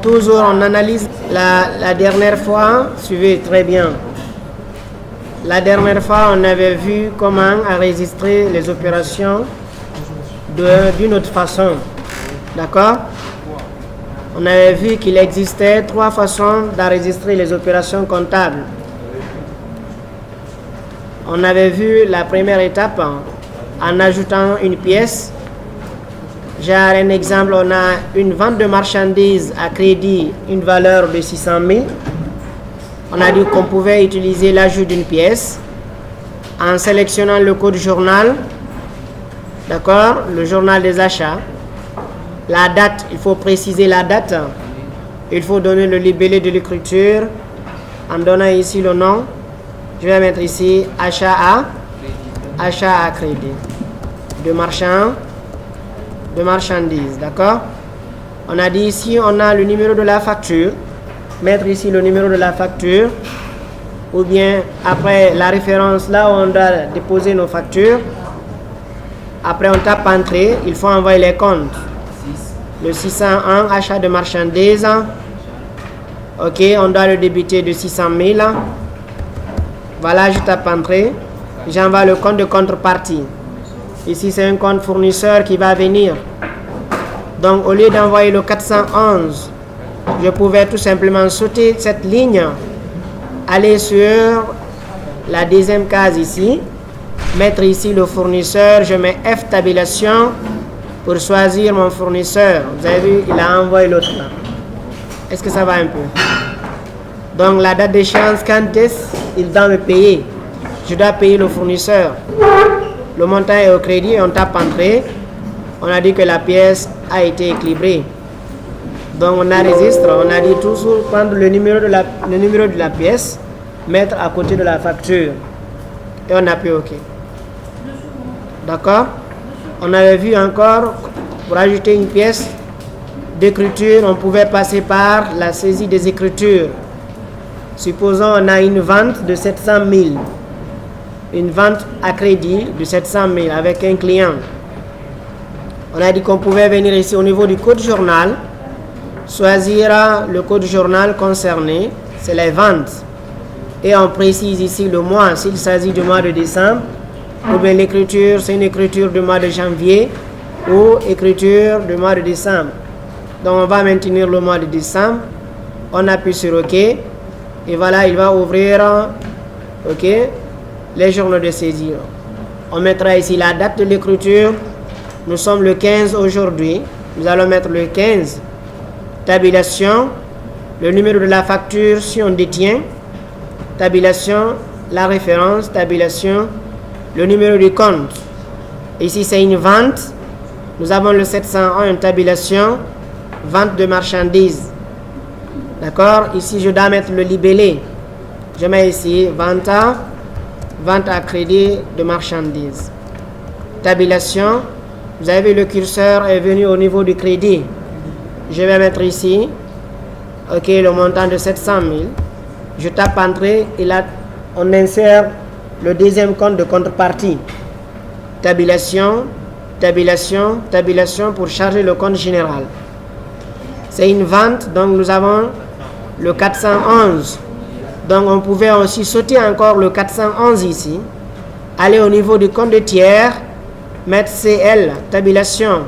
Toujours on analyse la dernière fois, suivez très bien. La dernière fois, on avait vu comment enregistrer les opérations d'une autre façon. D'accord? On avait vu qu'il existait 3 façons d'enregistrer les opérations comptables. On avait vu la première étape en ajoutant une pièce. J'ai un exemple, on a une vente de marchandises à crédit, une valeur de 600 000. On a dit qu'on pouvait utiliser l'ajout d'une pièce en sélectionnant le code journal, d'accord, le journal des achats. La date, il faut préciser la date. Il faut donner le libellé de l'écriture en donnant ici le nom. Je vais mettre ici achat à crédit de marchandises, d'accord. On a dit ici, on a le numéro de la facture. Mettre ici le numéro de la facture. Ou bien après la référence là où on doit déposer nos factures. Après on tape entrée, il faut envoyer les comptes. Le 601, achat de marchandises. Ok, on doit le débiter de 600 000. Voilà, je tape entrée. J'envoie le compte de contrepartie. Ici, c'est un compte fournisseur qui va venir. Donc, au lieu d'envoyer le 411, je pouvais tout simplement sauter cette ligne, aller sur la deuxième case ici, mettre ici le fournisseur, je mets F tabulation pour choisir mon fournisseur. Vous avez vu, il a envoyé l'autre là. Est-ce que ça va un peu? Donc, la date d'échéance, quand est-ce qu'il doit me payer? Je dois payer le fournisseur. Le montant est au crédit, on tape entrée. On a dit que la pièce a été équilibrée. Donc on enregistre, on a dit toujours prendre le numéro de la pièce, mettre à côté de la facture. Et on appuie OK. D'accord? On avait vu encore, pour ajouter une pièce d'écriture, on pouvait passer par la saisie des écritures. Supposons on a une vente de 700 000. Une vente à crédit de 700 000 avec un client. On a dit qu'on pouvait venir ici au niveau du code journal, choisir le code journal concerné, c'est les ventes. Et on précise ici le mois, s'il s'agit du mois de décembre, ou bien l'écriture, c'est une écriture du mois de janvier, ou écriture du mois de décembre. Donc on va maintenir le mois de décembre, on appuie sur OK, et voilà, il va ouvrir, OK, les journaux de saisie. On mettra ici la date de l'écriture. Nous sommes le 15 aujourd'hui. Nous allons mettre le 15. Tabulation. Le numéro de la facture si on détient. Tabulation. La référence. Tabulation. Le numéro du compte. Ici c'est une vente. Nous avons le 701, une tabulation. Vente de marchandises. D'accord? Ici je dois mettre le libellé. Je mets ici vente à crédit de marchandises. Tabulation. Vous avez vu, le curseur est venu au niveau du crédit. Je vais mettre ici, OK, le montant de 700 000. Je tape entrée et là, on insère le deuxième compte de contrepartie. Tabulation, tabulation, tabulation pour charger le compte général. C'est une vente, donc nous avons le 411. Donc on pouvait aussi sauter encore le 411 ici, aller au niveau du compte de tiers, mettre CL, tabulation,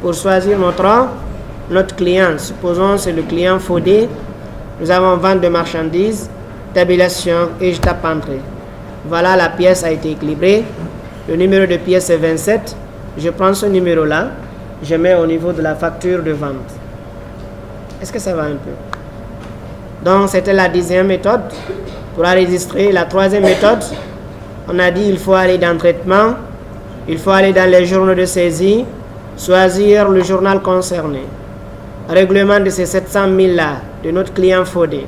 pour choisir notre client. Supposons c'est le client Fodé. Nous avons vente de marchandises, tabulation et je tape entrée. Voilà, la pièce a été équilibrée. Le numéro de pièce est 27. Je prends ce numéro là, je mets au niveau de la facture de vente. Est-ce que ça va un peu? Donc, c'était la deuxième méthode. Pour enregistrer la troisième méthode, on a dit il faut aller dans traitement, il faut aller dans les journaux de saisie, choisir le journal concerné. Règlement de ces 700 000 là, de notre client Fodé,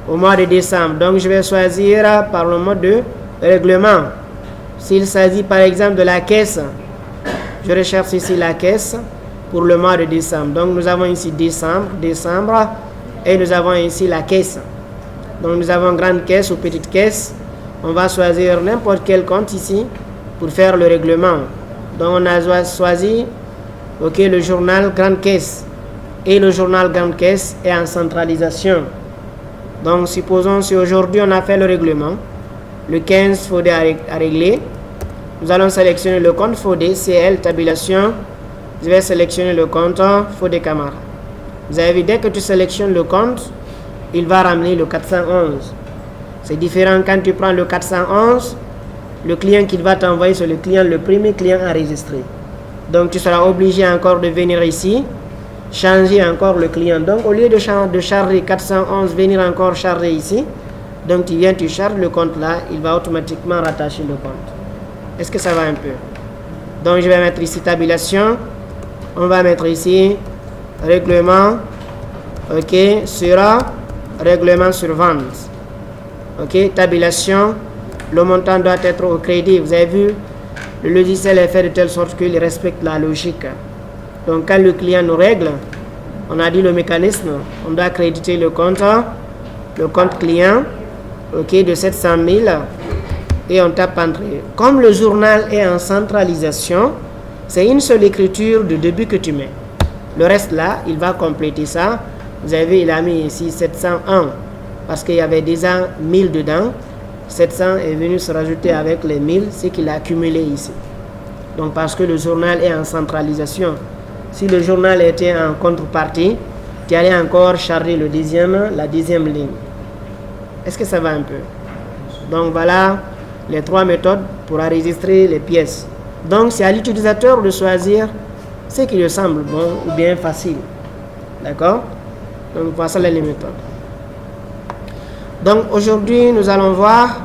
au mois de décembre. Donc, je vais choisir par le mode de règlement. S'il s'agit par exemple de la caisse, je recherche ici la caisse pour le mois de décembre. Donc, nous avons ici décembre. Et nous avons ici la caisse. Donc nous avons grande caisse ou petite caisse. On va choisir n'importe quel compte ici pour faire le règlement. Donc on a choisi OK, le journal grande caisse. et le journal grande caisse est en centralisation. Donc, supposons si aujourd'hui on a fait le règlement, le 15 Fodé à régler, nous allons sélectionner le compte Fodé, CL, tabulation, je vais sélectionner le compte Fodé Camara. Vous avez vu, dès que tu sélectionnes le compte, il va ramener le 411. C'est différent quand tu prends le 411, le client qu'il va t'envoyer, c'est le premier client enregistré. Donc, tu seras obligé encore de venir ici, changer encore le client. Donc, au lieu de charger 411, venir encore charger ici, donc tu viens, tu charges le compte là, il va automatiquement rattacher le compte. Est-ce que ça va un peu? Donc, je vais mettre ici tabulation. On va mettre ici règlement, ok, sera règlement sur vente. Ok, tabulation, le montant doit être au crédit. Vous avez vu, le logiciel est fait de telle sorte qu'il respecte la logique. Donc, quand le client nous règle, on a dit le mécanisme, on doit créditer le compte client, ok, de 700 000 et on tape entrée. Comme le journal est en centralisation, c'est une seule écriture de début que tu mets. Le reste là, il va compléter ça. Vous avez vu, il a mis ici 701 parce qu'il y avait déjà 1000 dedans. 700 est venu se rajouter avec les 1000, c'est qu'il a accumulé ici. Donc parce que le journal est en centralisation. Si le journal était en contrepartie, tu allais encore charger la deuxième ligne. Est-ce que ça va un peu? Donc voilà les trois méthodes pour enregistrer les pièces. Donc c'est à l'utilisateur de choisir ce qui lui semble bon ou bien facile. D'accord? Donc voici les méthodes. Donc aujourd'hui nous allons voir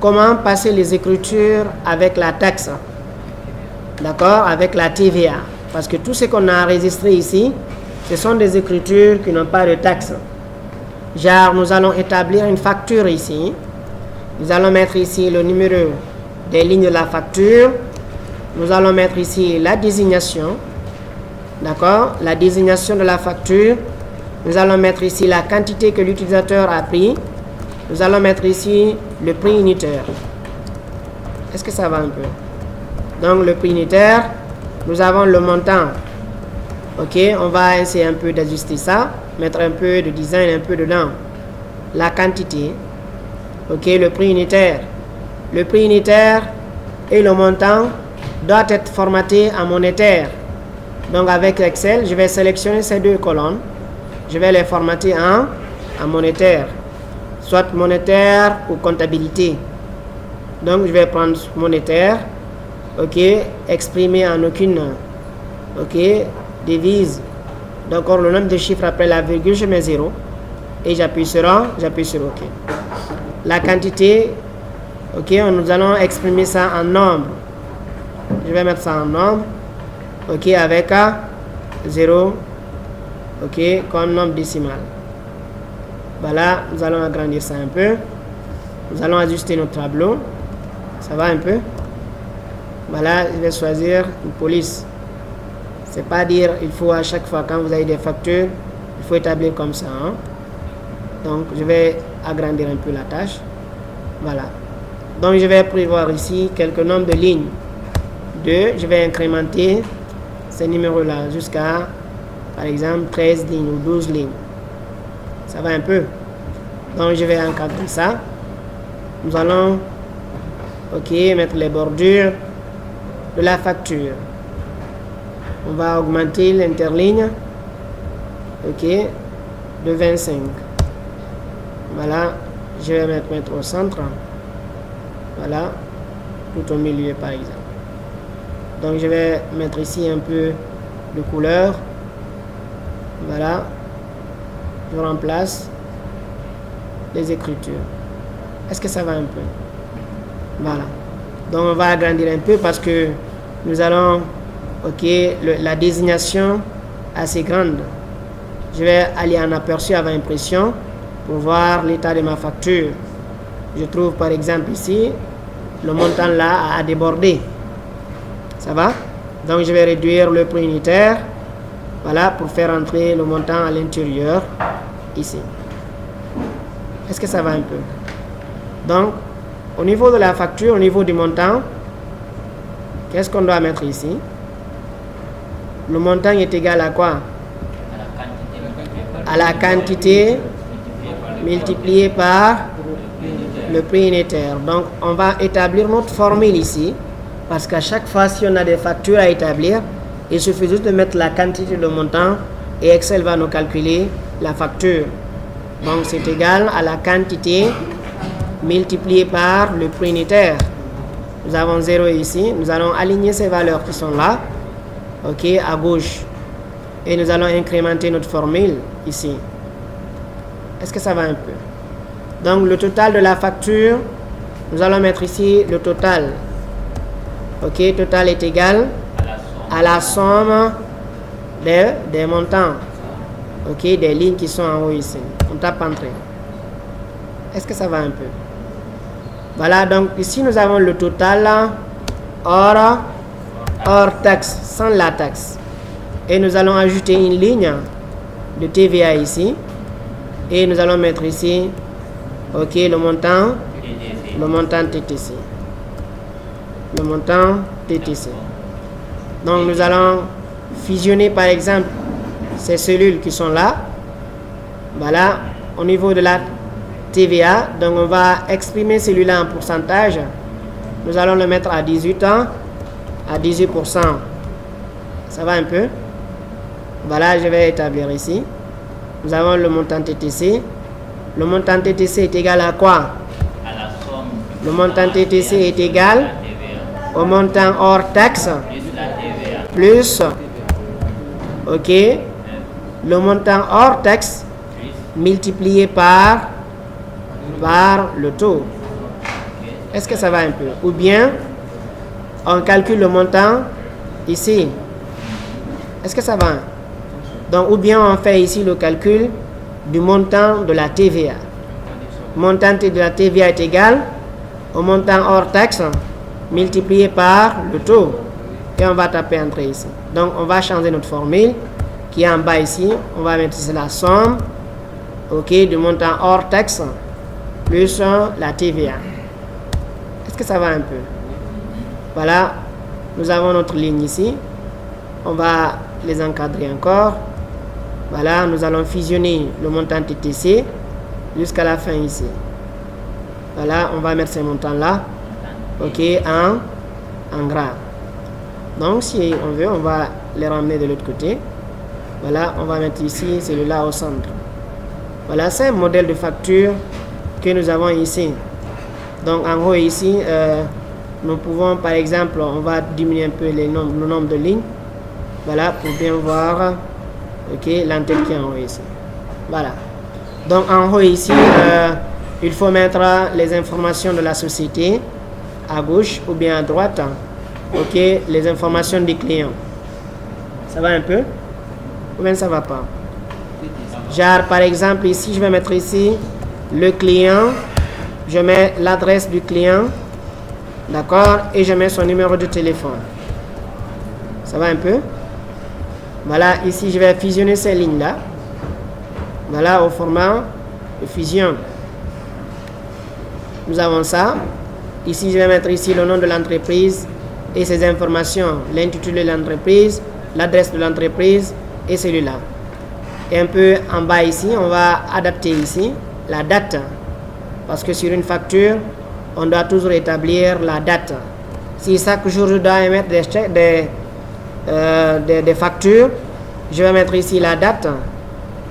comment passer les écritures avec la taxe. D'accord? Avec la TVA. Parce que tout ce qu'on a enregistré ici, ce sont des écritures qui n'ont pas de taxe. Genre, nous allons établir une facture ici. Nous allons mettre ici le numéro des lignes de la facture. Nous allons mettre ici la désignation. D'accord? La désignation de la facture. Nous allons mettre ici la quantité que l'utilisateur a pris. Nous allons mettre ici le prix unitaire. Est-ce que ça va un peu? Donc, le prix unitaire. Nous avons le montant. Ok, on va essayer un peu d'ajuster ça. Mettre un peu de design, un peu dedans. La quantité. Ok, le prix unitaire. Le prix unitaire et le montant doit être formaté en monétaire. Donc avec Excel, je vais sélectionner ces deux colonnes. Je vais les formater en monétaire. Soit monétaire ou comptabilité. Donc je vais prendre monétaire. Ok, exprimé en aucune devise. Donc le nombre de chiffres après la virgule, je mets 0 et j'appuie sur OK. La quantité, ok, nous allons exprimer ça en nombre. Je vais mettre ça en nombre, ok, avec 0, ok, comme nombre décimal. Voilà, nous allons agrandir ça un peu. Nous allons ajuster notre tableau. Ça va un peu? Voilà, je vais choisir une police. C'est pas dire il faut à chaque fois quand vous avez des factures, il faut établir comme ça. Hein? Donc je vais agrandir un peu la tâche. Voilà. Donc je vais prévoir ici quelques nombres de lignes. 2, je vais incrémenter ces numéros-là jusqu'à, par exemple, 13 lignes ou 12 lignes. Ça va un peu. Donc je vais encadrer ça. Nous allons, ok, mettre les bordures de la facture. On va augmenter l'interligne, ok, de 25. Voilà, je vais mettre au centre. Voilà, tout au milieu par exemple. Donc je vais mettre ici un peu de couleur. Voilà, je remplace les écritures. Est-ce que ça va un peu? Voilà. Donc on va agrandir un peu parce que nous allons, ok, la désignation assez grande. Je vais aller en aperçu avant impression pour voir l'état de ma facture. Je trouve par exemple ici, le montant là a débordé. Ça va? Donc je vais réduire le prix unitaire. Voilà, pour faire entrer le montant à l'intérieur ici. Est-ce que ça va un peu? Donc, au niveau de la facture, au niveau du montant, qu'est-ce qu'on doit mettre ici? Le montant est égal à quoi? la quantité multipliée par le prix unitaire. Donc, on va établir notre formule ici, parce qu'à chaque fois, si on a des factures à établir, il suffit juste de mettre la quantité de montant et Excel va nous calculer la facture. Donc, c'est égal à la quantité multipliée par le prix unitaire. Nous avons 0 ici. Nous allons aligner ces valeurs qui sont là, ok, à gauche. Et nous allons incrémenter notre formule ici. Est-ce que ça va un peu? Donc, le total de la facture, nous allons mettre ici le total. Ok, total est égal à la somme des montants. Ok, des lignes qui sont en haut ici. On tape entrée. Est-ce que ça va un peu? Voilà, donc ici nous avons le total hors taxe, sans la taxe. Et nous allons ajouter une ligne de TVA ici. Et nous allons mettre ici, ok, le montant TTC. Le montant TTC. Donc nous allons fusionner par exemple ces cellules qui sont là. Voilà, au niveau de la TVA, donc on va exprimer celui-là en pourcentage. Nous allons le mettre à 18 ans, à 18%. Ça va un peu? Voilà, je vais établir ici. Nous avons le montant TTC. Le montant TTC est égal à quoi? À la somme. Le montant TTC est égal au montant hors taxe plus, ok, le montant hors taxe multiplié par le taux. Est-ce que ça va un peu? Ou bien, on calcule le montant ici. Est-ce que ça va? Donc, ou bien on fait ici le calcul du montant de la TVA. Le montant de la TVA est égal au montant hors taxe multiplié par le taux. Et on va taper entrée ici. Donc, on va changer notre formule qui est en bas ici. On va mettre ici la somme, ok, du montant hors taxe plus la TVA. Est-ce que ça va un peu? Voilà, nous avons notre ligne ici. On va les encadrer encore. Voilà, nous allons fusionner le montant TTC jusqu'à la fin ici. Voilà, on va mettre ces montants-là, ok, en gras. Donc, si on veut, on va les ramener de l'autre côté. Voilà, on va mettre ici celui-là au centre. Voilà, c'est un modèle de facture que nous avons ici. Donc, en haut ici, nous pouvons, par exemple, on va diminuer un peu le nombre de lignes. Voilà, pour bien voir, ok, l'entête qui est en haut ici. Voilà. Donc, en haut ici, il faut mettre les informations de la société à gauche ou bien à droite. Ok, les informations des clients. Ça va un peu? Ou bien ça va pas? Genre, par exemple, ici, je vais mettre ici le client. Je mets l'adresse du client. D'accord? Et je mets son numéro de téléphone. Ça va un peu? Voilà, ici, je vais fusionner ces lignes-là. Voilà, au format de fusion. Nous avons ça. Ici, je vais mettre ici le nom de l'entreprise et ses informations, l'intitulé de l'entreprise, l'adresse de l'entreprise et celui-là. Et un peu en bas ici, on va adapter ici la date. Parce que sur une facture, on doit toujours établir la date. Si chaque jour je dois émettre des factures, je vais mettre ici la date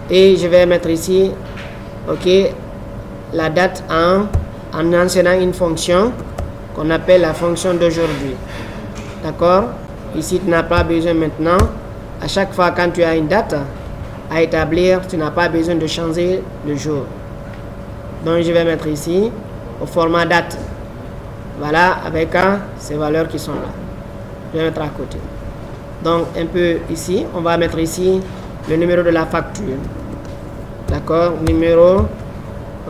et je vais mettre ici, ok, la date en mentionnant une fonction qu'on appelle la fonction d'aujourd'hui. D'accord? Ici, tu n'as pas besoin maintenant. À chaque fois, quand tu as une date à établir, tu n'as pas besoin de changer le jour. Donc, je vais mettre ici au format date. Voilà, avec ces valeurs qui sont là. Je vais mettre à côté. Donc, un peu ici, on va mettre ici le numéro de la facture. D'accord? Numéro,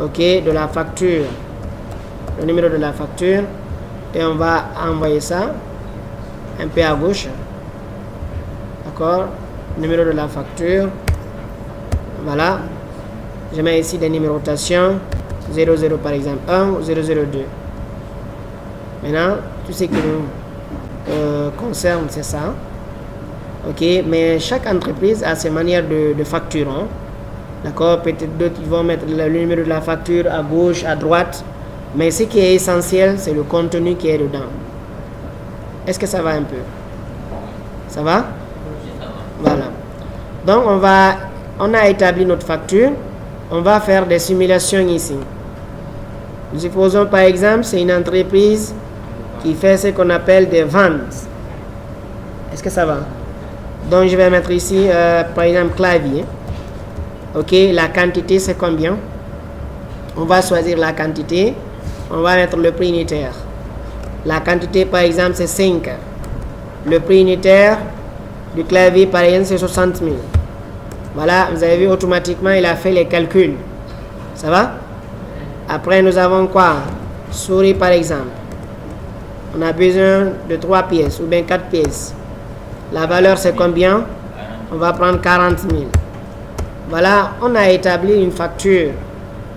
ok, de la facture. Le numéro de la facture. Et on va envoyer ça un peu à gauche. D'accord? Numéro de la facture. Voilà. Je mets ici des numérotations. 00 par exemple 1 ou 002. Maintenant, tout ce qui nous concerne, c'est ça. Ok, mais chaque entreprise a ses manières de facture. Hein. D'accord? Peut-être d'autres ils vont mettre le numéro de la facture à gauche, à droite. Mais ce qui est essentiel, c'est le contenu qui est dedans. Est-ce que ça va un peu? Ça va? Voilà. Donc, on a établi notre facture. On va faire des simulations ici. Nous supposons par exemple, c'est une entreprise qui fait ce qu'on appelle des ventes. Est-ce que ça va? Donc, je vais mettre ici, par exemple, clavier. Ok, la quantité, c'est combien? On va choisir la quantité. On va mettre le prix unitaire. La quantité, par exemple, c'est 5. Le prix unitaire du clavier, par exemple, c'est 60 000. Voilà, vous avez vu, automatiquement, il a fait les calculs. Ça va? Après, nous avons quoi? Souris, par exemple. On a besoin de 3 pièces ou bien 4 pièces. La valeur, c'est combien? On va prendre 40 000. Voilà, on a établi une facture.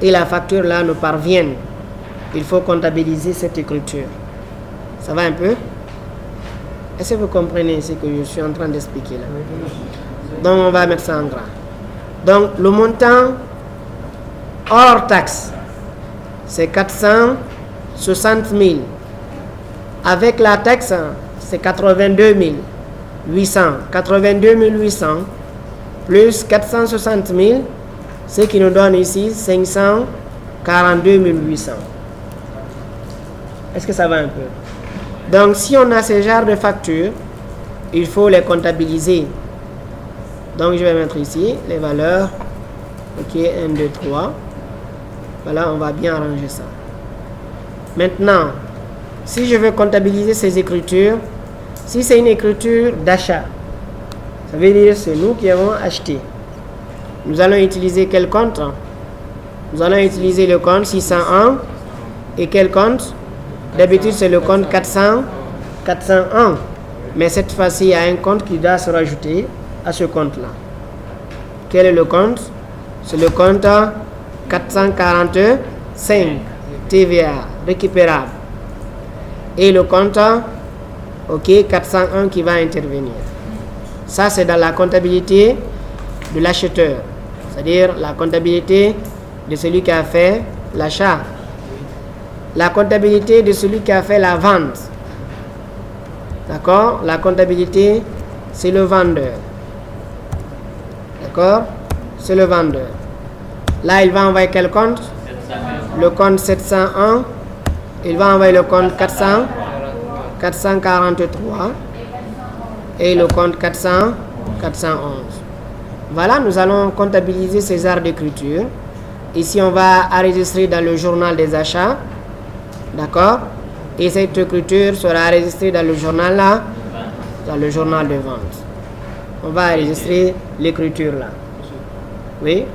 Et la facture, là, nous parvient. Il faut comptabiliser cette écriture. Ça va un peu? Est-ce que vous comprenez ce que je suis en train d'expliquer là? Donc, on va mettre ça en gras. Donc, le montant hors taxe, c'est 460 000. Avec la taxe, c'est 82 800. 82 800 plus 460 000, ce qui nous donne ici 542 800. Est-ce que ça va un peu? Donc, si on a ce genre de factures, il faut les comptabiliser. Donc, je vais mettre ici les valeurs. Ok, 1, 2, 3. Voilà, on va bien arranger ça. Maintenant, si je veux comptabiliser ces écritures, si c'est une écriture d'achat, ça veut dire que c'est nous qui avons acheté. Nous allons utiliser quel compte? Nous allons utiliser le compte 601. Et quel compte? D'habitude, c'est le compte 401. Mais cette fois-ci, il y a un compte qui doit se rajouter à ce compte-là. Quel est le compte? C'est le compte 445 TVA récupérable. Et le compte 401 qui va intervenir. Ça, c'est dans la comptabilité de l'acheteur. C'est-à-dire la comptabilité de celui qui a fait l'achat. La comptabilité de celui qui a fait la vente. D'accord? La comptabilité, c'est le vendeur. D'accord? C'est le vendeur. Là, il va envoyer quel compte? Le compte 701. Il va envoyer le compte 443. Et le compte 411. Voilà, nous allons comptabiliser ces arts d'écriture. Ici, on va enregistrer dans le journal des achats. D'accord? Et cette écriture sera enregistrée dans le journal là, dans le journal de vente. On va enregistrer l'écriture là. Oui?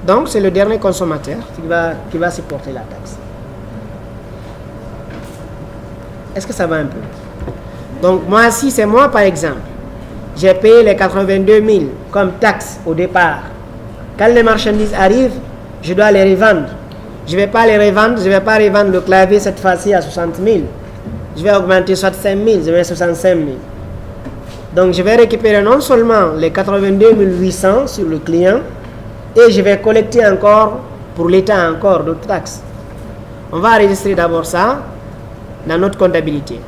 Donc, c'est le dernier consommateur qui va supporter la taxe. Est-ce que ça va un peu? Donc, moi, si c'est moi, par exemple, j'ai payé les 82 000 comme taxe au départ. Quand les marchandises arrivent, je dois les revendre. Je ne vais pas les revendre, je ne vais pas revendre le clavier cette fois-ci à 60 000. Je vais augmenter soit 5 000, je vais 65 000. Donc, je vais récupérer non seulement les 82 800 sur le client, et je vais collecter encore pour l'État encore d'autres taxes. On va enregistrer d'abord ça dans notre comptabilité.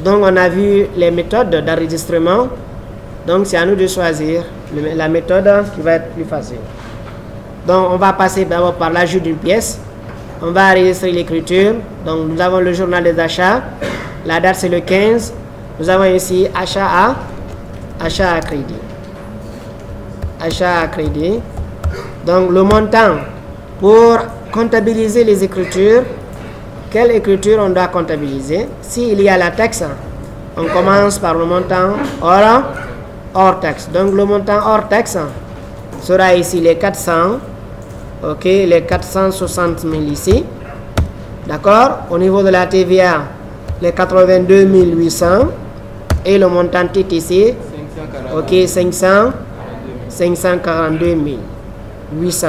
Donc, on a vu les méthodes d'enregistrement. Donc, c'est à nous de choisir la méthode qui va être plus facile. Donc, on va passer d'abord par l'ajout d'une pièce. On va enregistrer l'écriture. Donc, nous avons le journal des achats. La date, c'est le 15. Nous avons ici achat à crédit. Achat à crédit. Donc, le montant pour comptabiliser les écritures. Quelle écriture on doit comptabiliser? S'il y a la taxe, on commence par le montant hors taxe. Donc, le montant hors taxe sera ici les 400. Ok, les 460 000 ici. D'accord? Au niveau de la TVA, les 82 800. Et le montant TTC, ok, 542 800.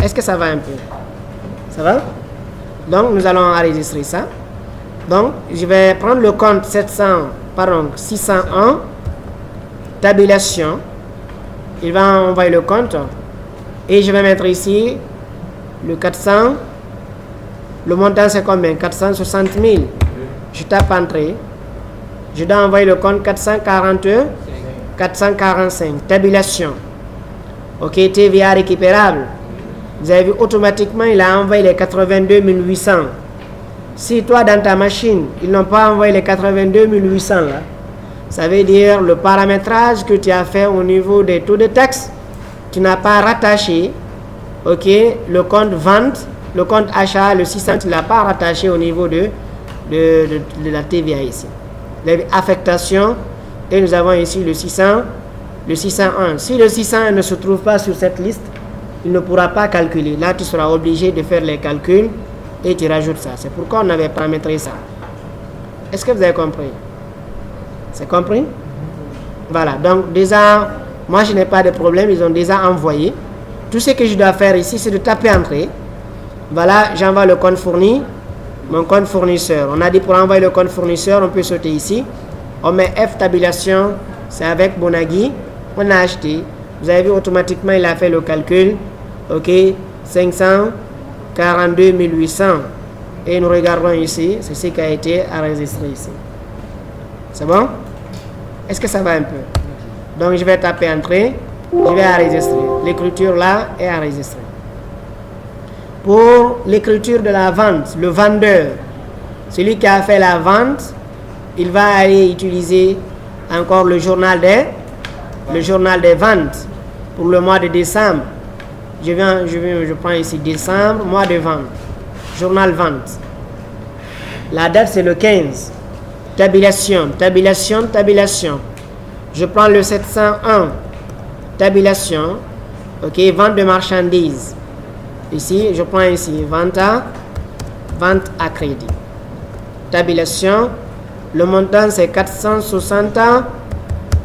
Est-ce que ça va un peu? Ça va? Donc, nous allons enregistrer ça. Donc, je vais prendre le compte 700 pardon, 601, tabulation. Il va envoyer le compte. Et je vais mettre ici le 400. Le montant c'est combien? 460 000. Je tape entrée. Je dois envoyer le compte 442, 445. Tabulation. Ok, TVA récupérable. Vous avez vu, automatiquement, il a envoyé les 82 800. Si toi, dans ta machine, ils n'ont pas envoyé les 82 800 là, ça veut dire le paramétrage que tu as fait au niveau des taux de taxe, tu n'as pas rattaché, ok, le compte vente, le compte achat, le 600, tu ne l'as pas rattaché au niveau de la TVA ici. Affectation, et nous avons ici le 600, le 601. Si le 601 ne se trouve pas sur cette liste, il ne pourra pas calculer. Là, tu seras obligé de faire les calculs et tu rajoutes ça. C'est pourquoi on avait paramétré ça. Est-ce que vous avez compris? C'est compris? Voilà. Donc, déjà, moi, je n'ai pas de problème. Ils ont déjà envoyé. Tout ce que je dois faire ici, c'est de taper entrée. Voilà, j'envoie le compte fourni, mon compte fournisseur. On a dit pour envoyer le compte fournisseur, on peut sauter ici. On met F tabulation, c'est avec Bonagui. On a acheté. Vous avez vu, automatiquement, il a fait le calcul. OK, 542 800. Et nous regardons ici, c'est ce qui a été enregistré ici. C'est bon? Est-ce que ça va un peu? Donc, je vais taper entrée. Je vais enregistrer. L'écriture là est enregistrée. Pour l'écriture de la vente, le vendeur, celui qui a fait la vente, il va aller utiliser encore le journal des ventes pour le mois de décembre. Je prends ici décembre, mois de vente, journal vente. La date c'est le 15. Tabulation. Je prends le 701. Tabulation. Ok, vente de marchandises. Ici, je prends ici vente à crédit. Tabulation. Le montant c'est 460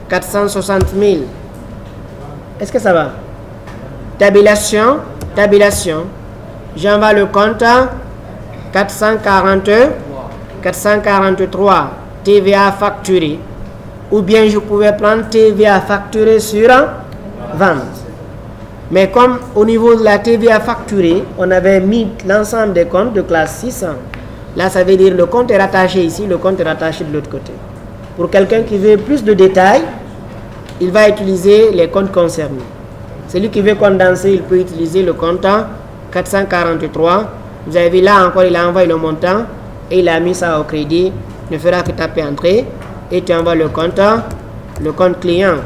000. Est-ce que ça va? Tabulation. J'envoie le compte 443 TVA facturé. Ou bien je pouvais prendre TVA facturé sur vente. Mais comme au niveau de la TVA facturée, on avait mis l'ensemble des comptes de classe 600. Là, ça veut dire le compte est rattaché ici, le compte est rattaché de l'autre côté. Pour quelqu'un qui veut plus de détails, il va utiliser les comptes concernés. Celui qui veut condenser, il peut utiliser le compte 443. Vous avez vu là encore, il a envoyé le montant et il a mis ça au crédit. Il ne fera que taper entrée et tu envoies le compte client.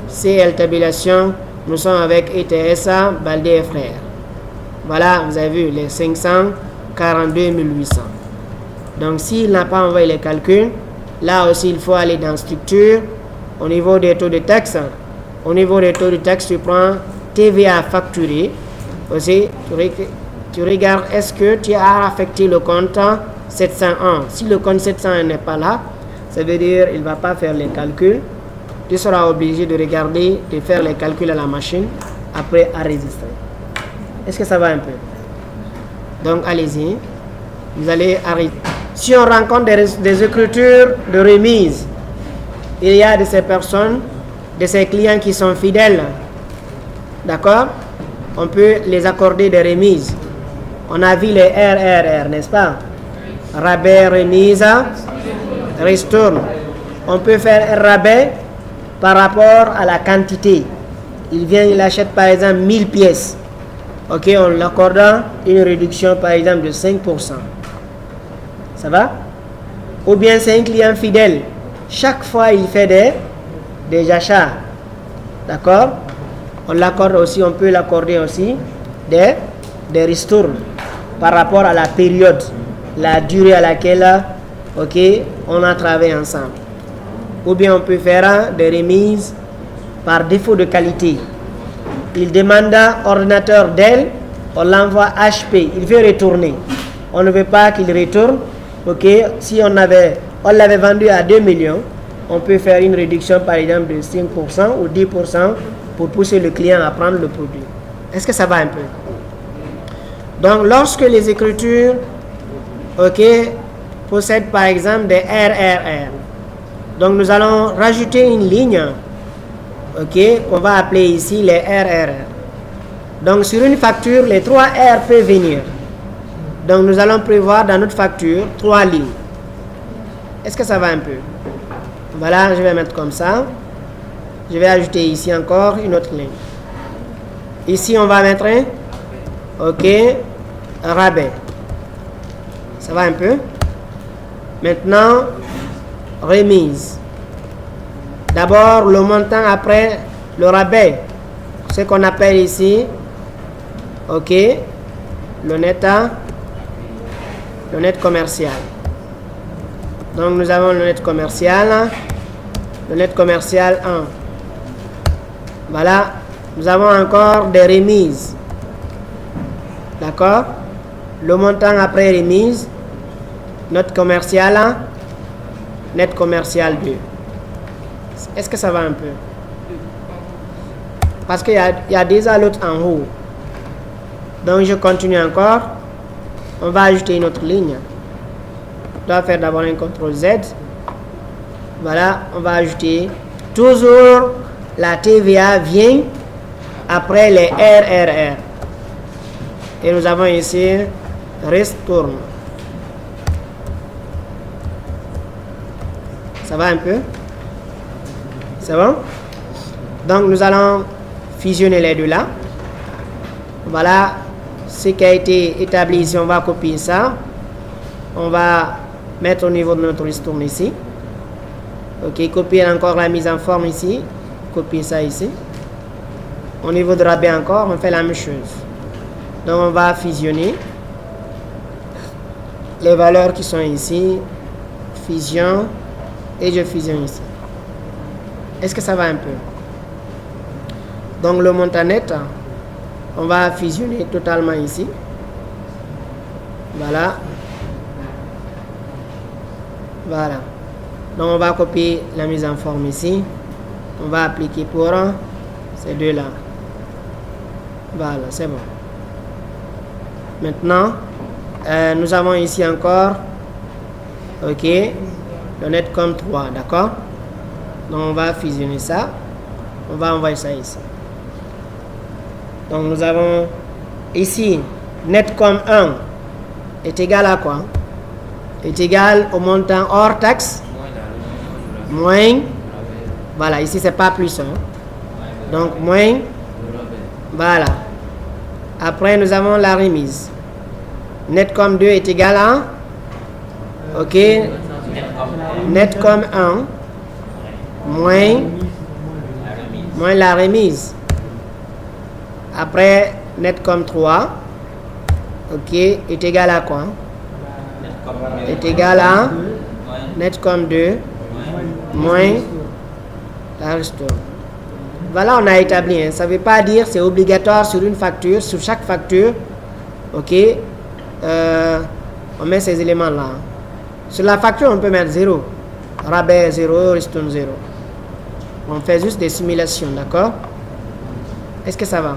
CL tabulation, nous sommes avec ETSA, Baldé et Frères. Voilà, vous avez vu les 542 800. Donc s'il n'a pas envoyé les calculs, là aussi il faut aller dans structure. Au niveau des taux de taxe, tu prends TVA facturé. Aussi, tu regardes est-ce que tu as affecté le compte 701. Si le compte 701 n'est pas là, ça veut dire qu'il ne va pas faire les calculs. Tu seras obligé de regarder, de faire les calculs à la machine, après enregistrer. Est-ce que ça va un peu? Donc allez-y. Vous allez arrêter. Si on rencontre des écritures de remise, il y a de ces personnes, de ces clients qui sont fidèles. D'accord? On peut les accorder des remises. On a vu les RRR, n'est-ce pas? Rabais, remise, ristourne. On peut faire un rabais par rapport à la quantité. Il achète par exemple 1000 pièces. Ok, on l'accorde une réduction par exemple de 5%. Ça va? Ou bien c'est un client fidèle. Chaque fois il fait des achats. D'accord? On peut l'accorder aussi des ristournes par rapport à la période, la durée à laquelle on a travaillé ensemble. Ou bien on peut faire des remises par défaut de qualité. Il demande ordinateur Dell, on l'envoie HP, il veut retourner. On ne veut pas qu'il retourne. Si on l'avait vendu à 2 millions, on peut faire une réduction par exemple de 5% ou 10% pour pousser le client à prendre le produit. Est-ce que ça va un peu? Donc lorsque les écritures possèdent par exemple des RRR, Donc nous allons rajouter une ligne, ok, qu'on va appeler ici les RRR. Donc sur une facture, les 3 R peuvent venir. Donc nous allons prévoir dans notre facture 3 lignes. Est-ce que ça va un peu? Voilà, je vais mettre comme ça. Je vais ajouter ici encore une autre ligne. Ici, on va mettre un, ok, un rabais. Ça va un peu? Maintenant, remise. D'abord, le montant après le rabais. Ce qu'on appelle ici, ok, le net commercial. Donc, nous avons le net commercial 1. Voilà, nous avons encore des remises. D'accord? Le montant après remise, net commercial 2. Est-ce que ça va un peu? Parce qu'il y a déjà l'autre en haut. Donc, je continue encore. On va ajouter une autre ligne. On doit faire d'abord un CTRL Z. Voilà, on va ajouter. Toujours, la TVA vient après les RRR. Et nous avons ici Retourne. Ça va un peu? C'est bon? Donc, nous allons fusionner les deux là. Voilà ce qui a été établi ici. On va copier ça. On va mettre au niveau de notre ristourne ici. Ok, copier encore la mise en forme ici. Copier ça ici. Au niveau de rabais encore, on fait la même chose. Donc, on va fusionner les valeurs qui sont ici. Fusion. Et je fusionne ici. Est-ce que ça va un peu? Donc, le montant net, on va fusionner totalement ici. Voilà. Voilà. Donc, on va copier la mise en forme ici. On va appliquer pour ces deux-là. Voilà, c'est bon. Maintenant, nous avons ici encore, ok, le net comme 3, d'accord? Donc, on va fusionner ça. On va envoyer ça ici. Donc, nous avons ici, net comme 1 est égal à quoi? Est égal au montant hors taxe moins, voilà, ici c'est pas plus 1. Donc, moins, voilà. Après, nous avons la remise. Net comme 2 est égal à, ok, net comme 1 moins la remise. Après, net comme 3, ok, est égal à quoi? Est égal à net comme 2 moins la ristourne. Voilà, on a établi. Hein. Ça ne veut pas dire c'est obligatoire sur une facture, sur chaque facture. Ok, on met ces éléments-là. Sur la facture, on peut mettre 0. Rabais 0, ristourne 0. On fait juste des simulations, d'accord? Est-ce que ça va?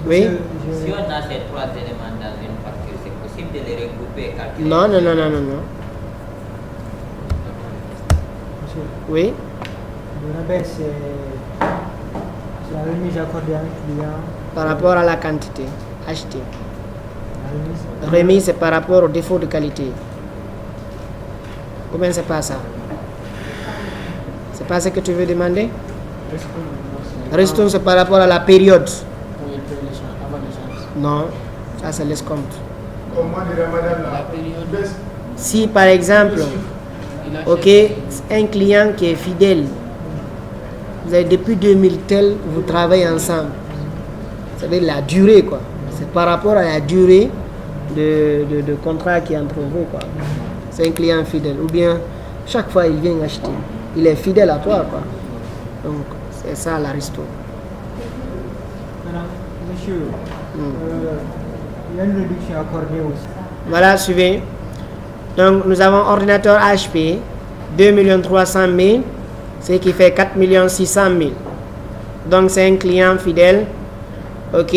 Oui? Si on a ces 3 éléments dans une facture, c'est possible de les regrouper et calculer? Non. Oui? Le rabais, c'est la remise accordée à un client. Par rapport à la quantité achetée. La Remise, c'est par rapport au défaut de qualité. Ou bien c'est pas ça? C'est pas ce que tu veux demander? Ristourne, c'est par rapport à la période. Non, ça c'est l'escompte. Comment dirait madame la période? Si par exemple, ok, un client qui est fidèle, vous avez depuis 2000 tel, vous travaillez ensemble. Ça veut dire la durée, quoi. C'est par rapport à la durée de contrat qui est entre vous, quoi. C'est un client fidèle. Ou bien, chaque fois, il vient acheter. Il est fidèle à toi, quoi. Donc, c'est ça la ristourne. Madame, monsieur, il y a une réduction accordée aussi. Voilà, suivez. Donc, nous avons ordinateur HP, 2 300 000, ce qui fait 4 600 000. Donc, c'est un client fidèle. Ok,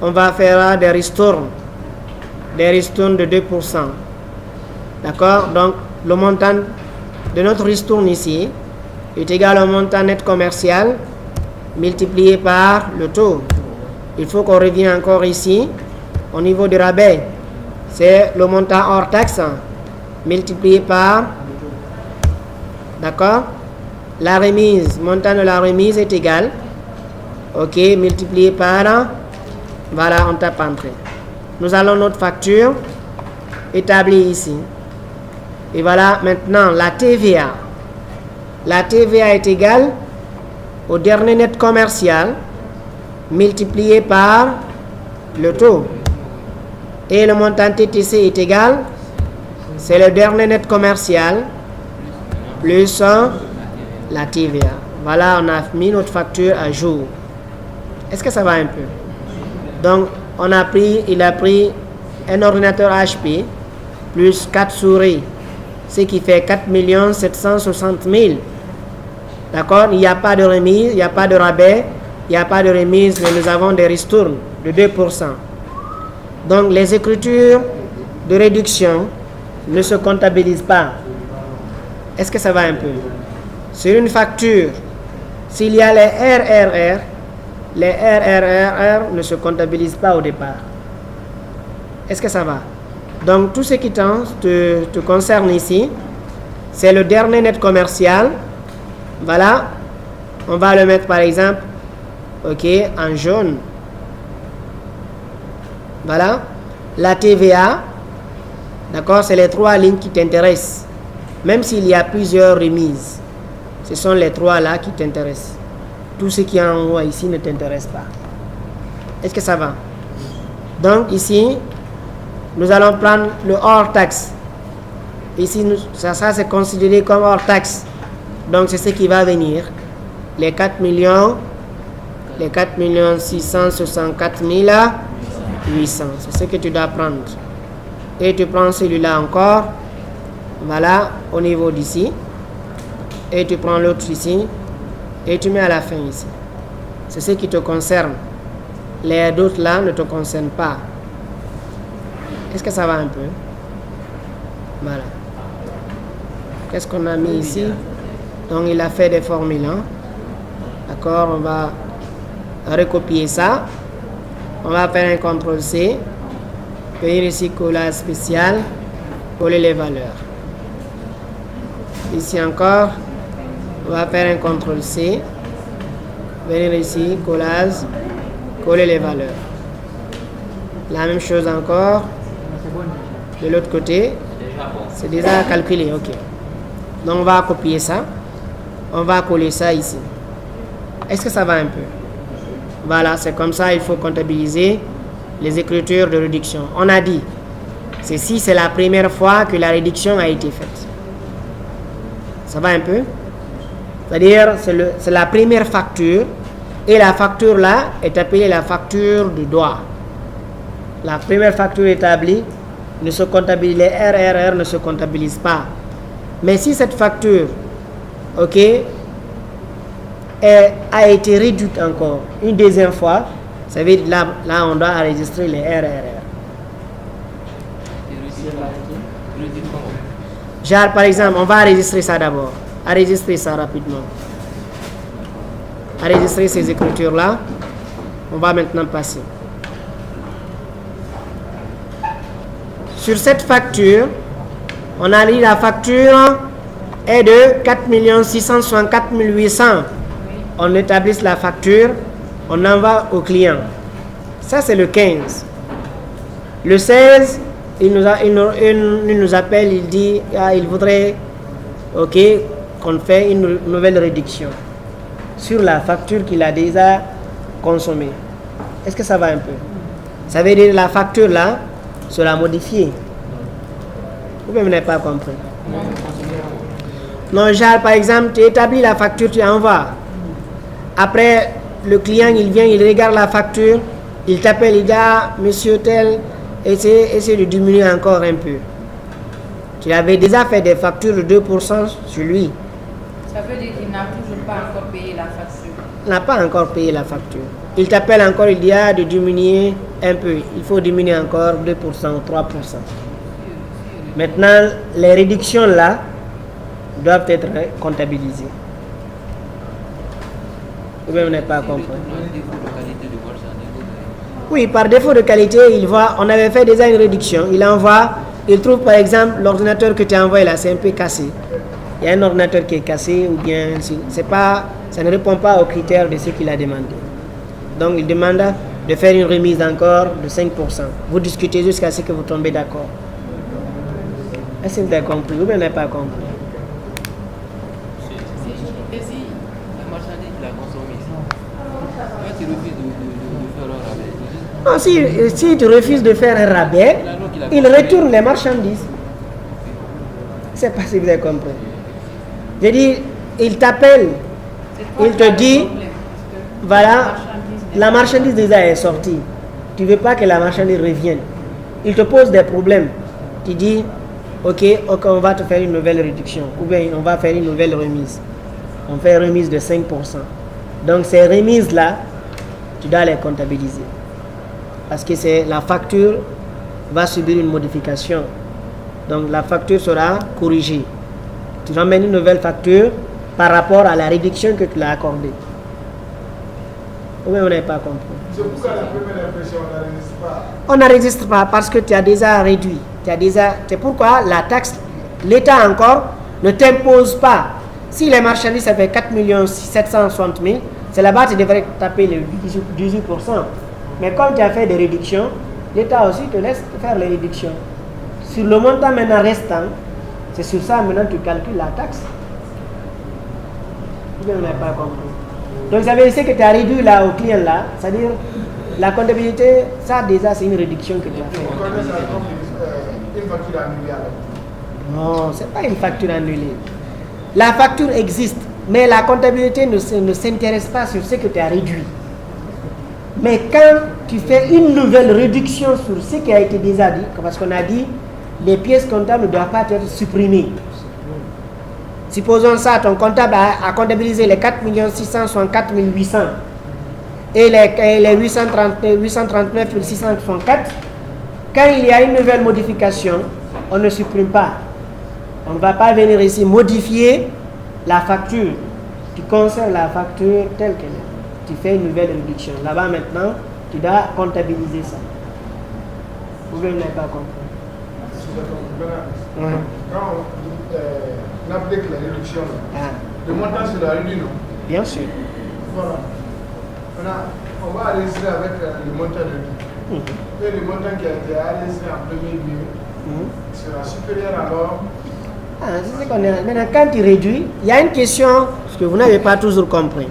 on va faire des ristournes de 2%. D'accord? Donc, le montant de notre ristourne ici est égal au montant net commercial multiplié par le taux. Il faut qu'on revienne encore ici au niveau du rabais. C'est le montant hors taxe multiplié par, d'accord, la remise. Montant de la remise est égal, ok, multiplié par, voilà, on tape entrée. Nous allons notre facture établie ici. Et voilà maintenant la TVA. La TVA est égale au dernier net commercial multiplié par le taux. Et le montant TTC est égal, c'est le dernier net commercial plus la TVA. Voilà, on a mis notre facture à jour. Est-ce que ça va un peu? Donc, il a pris un ordinateur HP plus 4 souris, ce qui fait 4 760 000. D'accord? Il n'y a pas de remise, il n'y a pas de rabais, il n'y a pas de remise, mais nous avons des ristournes de 2%. Donc, les écritures de réduction ne se comptabilisent pas. Est-ce que ça va un peu? Sur une facture, s'il y a les RRR ne se comptabilisent pas au départ. Est-ce que ça va? Donc, tout ce qui te concerne ici, c'est le dernier net commercial. Voilà. On va le mettre par exemple, ok, en jaune. Voilà. La TVA, d'accord, c'est les 3 lignes qui t'intéressent. Même s'il y a plusieurs remises, ce sont les 3 là qui t'intéressent. Tout ce qui est en haut ici ne t'intéresse pas. Est-ce que ça va? Donc ici, nous allons prendre le hors taxe. Ici, ça c'est considéré comme hors taxe. Donc c'est ce qui va venir. Les 4 664 800. C'est ce que tu dois prendre. Et tu prends celui-là encore. Voilà, au niveau d'ici. Et tu prends l'autre ici. Et tu mets à la fin ici. C'est ce qui te concerne. Les d'autres là ne te concernent pas. Est-ce que ça va un peu? Voilà. Qu'est-ce qu'on a mis ici? Donc il a fait des formules. Hein? D'accord, on va recopier ça. On va faire un CTRL-C. Venir ici, collage spécial. Coller les valeurs. Ici encore. On va faire un CTRL-C. Venir ici, collage. Coller les valeurs. La même chose encore. De l'autre côté. C'est déjà calculé. Ok. Donc on va copier ça. On va coller ça ici. Est-ce que ça va un peu? Voilà, c'est comme ça, il faut comptabiliser les écritures de réduction. On a dit, ceci c'est la première fois que la réduction a été faite. Ça va un peu? C'est-à-dire, c'est la première facture, et la facture là est appelée la facture de droit. La première facture établie ne se comptabilise, les RRR ne se comptabilisent pas. Mais si cette facture, ok, a été réduite encore une deuxième fois, ça veut dire là on doit enregistrer les RRR. Genre par exemple, on va enregistrer ça d'abord. Enregistrer ça rapidement. Enregistrer ces écritures là. On va maintenant passer. Sur cette facture, on a dit la facture est de 4 664 800. On établit la facture, on envoie au client. Ça, c'est le 15. Le 16, il nous appelle, il dit, il voudrait, ok, qu'on fait une nouvelle réduction sur la facture qu'il a déjà consommée. Est-ce que ça va un peu? Ça veut dire la facture là sera modifiée. Vous n'avez pas compris. Non, genre, par exemple, tu établis la facture, tu envoies. Après, le client, il vient, il regarde la facture, il t'appelle, il dit, monsieur tel, essaie de diminuer encore un peu. Tu avais déjà fait des factures de 2% sur lui. Ça veut dire qu'il n'a toujours pas encore payé la facture. Il n'a pas encore payé la facture. Il t'appelle encore, il dit, de diminuer un peu. Il faut diminuer encore 2% ou 3%. Maintenant, les réductions là, doivent être comptabilisés. Ou bien vous n'avez pas compris. Oui, par défaut de qualité, il voit, on avait fait déjà une réduction, il envoie, il trouve par exemple l'ordinateur que tu as envoyé là, c'est un peu cassé. Il y a un ordinateur qui est cassé ou bien c'est pas, ça ne répond pas aux critères de ce qu'il a demandé. Donc il demande de faire une remise encore de 5%. Vous discutez jusqu'à ce que vous tombez d'accord. Est-ce que vous avez compris ou bien vous n'avez pas compris? Et si la marchandise la consomme ici, toi tu refuses de faire un rabais? Non, si tu refuses de faire un rabais, il retourne les marchandises. Je ne sais pas si vous avez compris. Je dis, il t'appelle, il te dit, voilà, la marchandise déjà est sortie. Tu ne veux pas que la marchandise revienne. Il te pose des problèmes. Tu dis, ok, on va te faire une nouvelle réduction. Ou bien on va faire une nouvelle remise. On fait une remise de 5%. Donc ces remises-là, tu dois les comptabiliser. Parce que la facture va subir une modification. Donc la facture sera corrigée. Tu ramènes une nouvelle facture par rapport à la réduction que tu l'as accordée. Oui, on n'a pas compris. C'est pourquoi la première impression, on n'enregistre pas. On n'enregistre pas parce que tu as déjà réduit. C'est pourquoi la taxe, l'État encore ne t'impose pas. Si les marchandises, ça fait 4 760 000, c'est là-bas que tu devrais taper les 18%. Mais comme tu as fait des réductions, l'État aussi te laisse faire les réductions. Sur le montant maintenant restant, c'est sur ça maintenant tu calcules la taxe. Ou bien on n'a pas compris. Donc ça veut dire que tu as réduit là au client là, c'est-à-dire la comptabilité, ça déjà c'est une réduction que tu as fait. On connaît ça comme une facture annulée alors. Non, ce n'est pas une facture annulée. La facture existe, mais la comptabilité ne s'intéresse pas sur ce que tu as réduit. Mais quand tu fais une nouvelle réduction sur ce qui a été déjà dit, parce qu'on a dit les pièces comptables ne doivent pas être supprimées. Supposons ça, ton comptable a comptabilisé les 4 664 800 et les 839 664. Quand il y a une nouvelle modification, on ne supprime pas. On ne va pas venir ici modifier la facture. Tu conserves la facture telle qu'elle est. Tu fais une nouvelle réduction. Là-bas maintenant, tu dois comptabiliser ça. Vous ne l'avez pas compris. Quand on applique la réduction, le montant sera réduit, non? Bien sûr. Voilà. On va enregistrer avec le montant réduit. Et le montant qui a été enregistré en premier lieu sera supérieur alors. C'est ce qu'on est. Maintenant, quand tu réduis, il y a une question que vous n'avez pas toujours compris.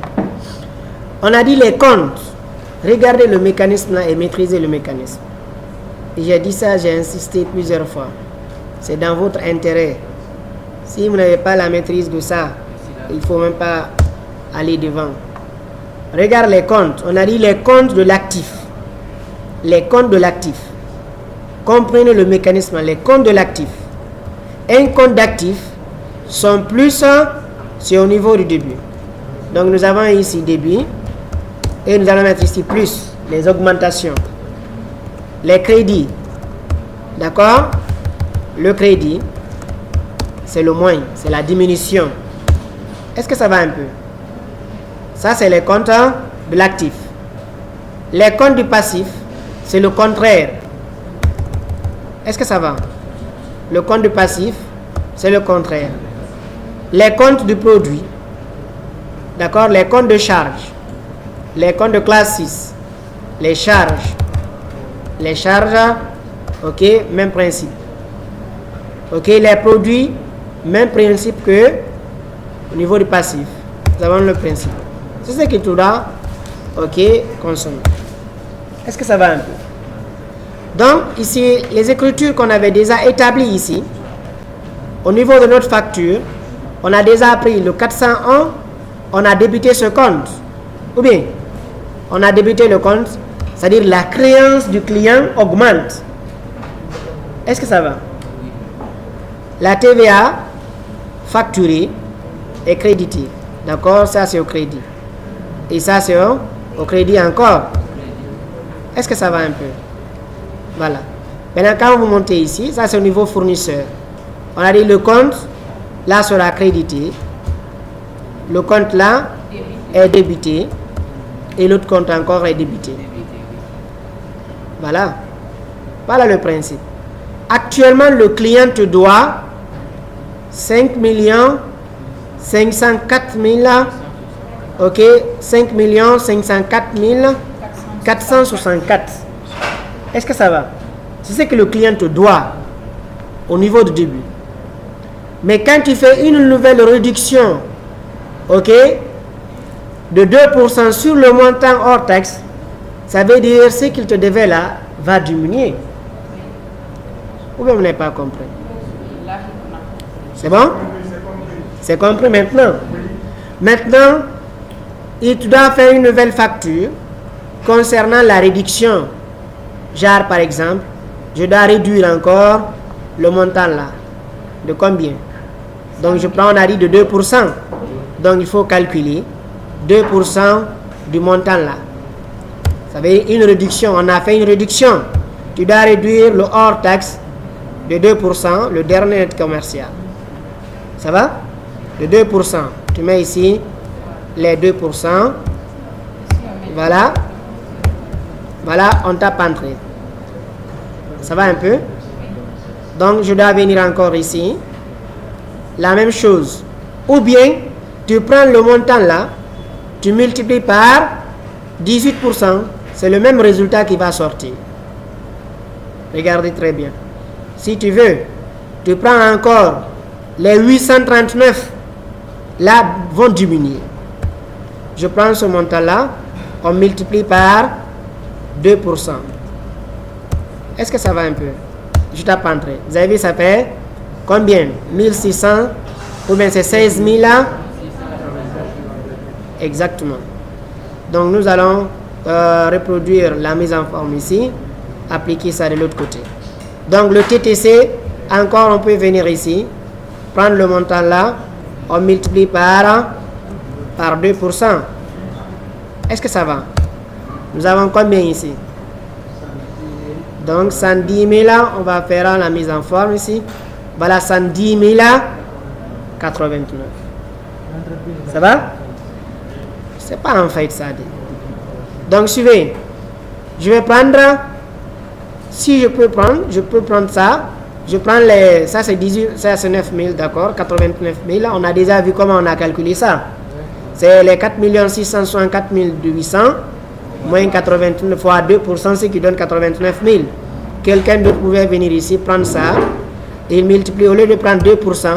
On a dit les comptes. Regardez le mécanisme là et maîtrisez le mécanisme. Et j'ai dit ça, j'ai insisté plusieurs fois. C'est dans votre intérêt. Si vous n'avez pas la maîtrise de ça, il ne faut même pas aller devant. Regarde les comptes. On a dit les comptes de l'actif. Les comptes de l'actif. Comprenez le mécanisme. Les comptes de l'actif. Un compte d'actif sont plus, c'est au niveau du début. Donc nous avons ici débit et nous allons mettre ici plus, les augmentations. Les crédits. D'accord? Le crédit, c'est le moins, c'est la diminution. Est-ce que ça va un peu? Ça, c'est les comptes de l'actif. Les comptes du passif, c'est le contraire. Est-ce que ça va? Le compte du passif, c'est le contraire. Les comptes du produit, d'accord? Les comptes de charge, les comptes de classe 6, les charges, ok, même principe. Ok, les produits, même principe que au niveau du passif. Nous avons le principe. C'est ce que tu dois, ok, consommer. Est-ce que ça va un peu? Donc, ici, les écritures qu'on avait déjà établies ici, au niveau de notre facture, on a déjà pris le 401, on a débité ce compte. Ou bien, on a débité le compte, c'est-à-dire la créance du client augmente. Est-ce que ça va? La TVA facturée est créditée. D'accord? Ça, c'est au crédit. Et ça, c'est au crédit encore. Est-ce que ça va un peu? Voilà. Maintenant, quand vous montez ici, ça c'est au niveau fournisseur. On a dit le compte là sera crédité, le compte là est débité et l'autre compte encore est débité. Voilà. Voilà le principe. Actuellement, le client te doit 5 504 000, ok, 5 504 464. Est-ce que ça va? C'est ce que le client te doit au niveau du début. Mais quand tu fais une nouvelle réduction, ok, de 2% sur le montant hors taxe, ça veut dire ce qu'il te devait là va diminuer. Ou bien vous n'avez pas compris? C'est bon? C'est compris maintenant? Maintenant, il doit faire une nouvelle facture concernant la réduction. Genre, par exemple, je dois réduire encore le montant là. De combien? Donc, je prends, on a dit de 2%. Donc, il faut calculer 2% du montant là. Ça veut dire une réduction. On a fait une réduction. Tu dois réduire le hors taxe de 2%, le dernier net commercial. Ça va? De 2%. Tu mets ici les 2%. Voilà. Voilà, on tape entrée. Ça va un peu? Donc, je dois venir encore ici. La même chose. Ou bien, tu prends le montant là, tu multiplies par 18%. C'est le même résultat qui va sortir. Regardez très bien. Si tu veux, tu prends encore les 839. Là, vont diminuer. Je prends ce montant-là, on multiplie par 2%. Est-ce que ça va un peu? Je tape entrée. Vous avez vu, ça fait combien? 1600 ou bien c'est 16 000 là? Exactement. Donc, nous allons reproduire la mise en forme ici, appliquer ça de l'autre côté. Donc, le TTC, encore, on peut venir ici, prendre le montant là, on multiplie par 2%. Est-ce que ça va? Nous avons combien ici? Donc, 110 000 là, on va faire la mise en forme ici. Voilà, 110 000 là, 89. Ça va? C'est pas en fait ça. Donc, suivez. Je vais prendre, si je peux prendre ça. Je prends les, ça c'est 9 000, d'accord, 89 000. On a déjà vu comment on a calculé ça. C'est les 4 664 800 moins 89 fois 2%, ce qui donne 89 000. Quelqu'un d'autre pouvait venir ici, prendre ça. Il multiplie, au lieu de prendre 2%,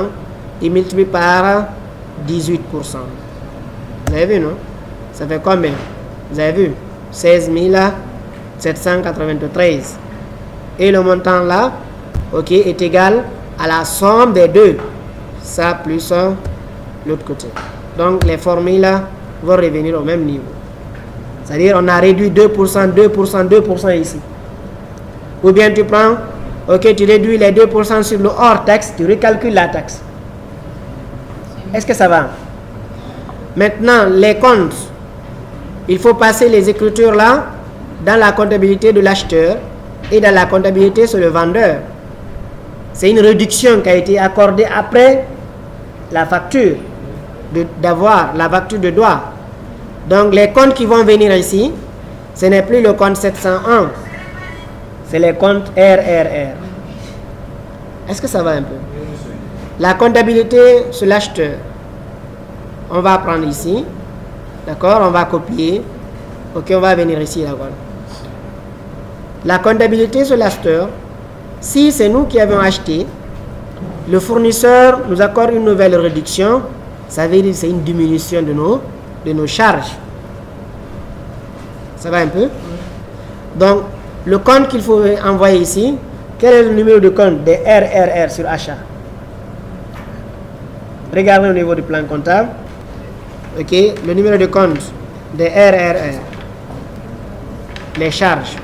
il multiplie par 18%. Vous avez vu, non? Ça fait combien? Vous avez vu? 16 793. Et le montant là, ok, est égal à la somme des deux. Ça plus l'autre côté. Donc, les formules là vont revenir au même niveau. C'est-à-dire, on a réduit 2%, 2%, 2% ici. Ou bien tu prends, ok, tu réduis les 2% sur le hors taxe, tu recalcules la taxe. Est-ce que ça va? Maintenant, les comptes, il faut passer les écritures là dans la comptabilité de l'acheteur et dans la comptabilité sur le vendeur. C'est une réduction qui a été accordée après la facture d'avoir, la facture de droit. Donc, les comptes qui vont venir ici, ce n'est plus le compte 701, c'est les comptes RRR. Est-ce que ça va un peu? La comptabilité sur l'acheteur, on va prendre ici, d'accord, on va copier, ok, on va venir ici, d'accord. La comptabilité sur l'acheteur, si c'est nous qui avons acheté, le fournisseur nous accorde une nouvelle réduction, ça veut dire que c'est une diminution de nos charges. Ça va un peu? Donc, le compte qu'il faut envoyer ici, quel est le numéro de compte des RRR sur achat? Regardez au niveau du plan comptable. Ok, le numéro de compte des RRR. Les charges.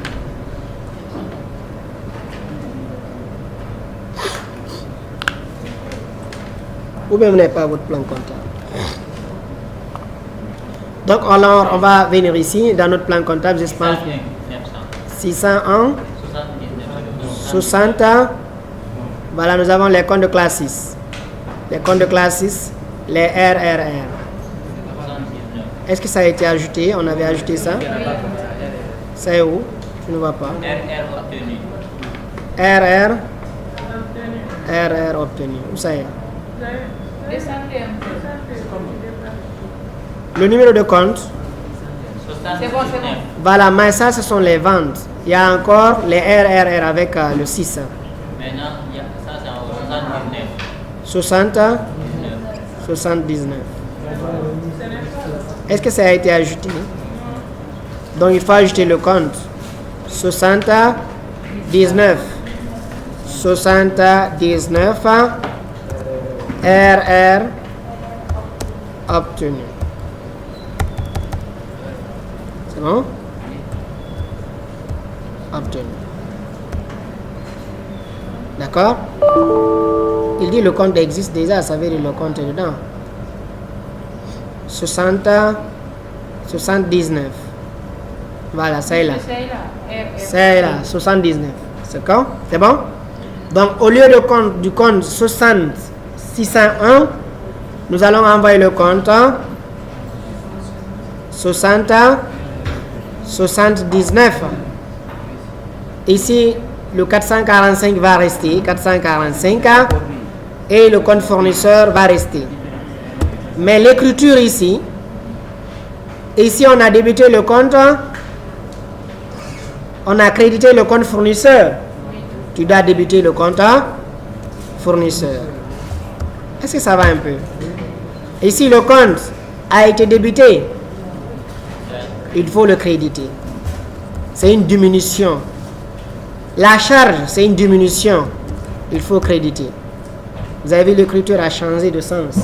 Ou bien vous n'avez pas votre plan comptable. Donc, alors, on va venir ici, dans notre plan comptable, j'espère. 601, 60. Voilà, nous avons les comptes de classe 6. les comptes de classe 6, les RRR. 79. Est-ce que ça a été ajouté? On avait ajouté ça. C'est où? Je ne vois pas. RR obtenu. RR. RR obtenu. Où ça est? Descendez un peu. Le numéro de compte. 79. Voilà, mais ça, ce sont les ventes. Il y a encore les RRR avec le 6. Maintenant, ça c'est en 79. 60, 79. Est-ce que ça a été ajouté? Donc il faut ajouter le compte. 79. 79. RR obtenu. C'est bon? Obtenu. D'accord? Il dit le compte existe déjà, ça veut dire le compte est dedans. 79. Voilà, ça est là. C'est là, 79. C'est quand? C'est bon? Donc, au lieu du compte 601, nous allons envoyer le compte 79. Ici, le 445 va rester, 445, et le compte fournisseur va rester. Mais l'écriture ici on a débuté le compte, on a crédité le compte fournisseur. Tu dois débuter le compte fournisseur. Est-ce que ça va un peu? Ici, le compte a été débuté. Il faut le créditer. C'est une diminution. La charge, c'est une diminution. Il faut créditer. Vous avez vu, l'écriture a changé de sens.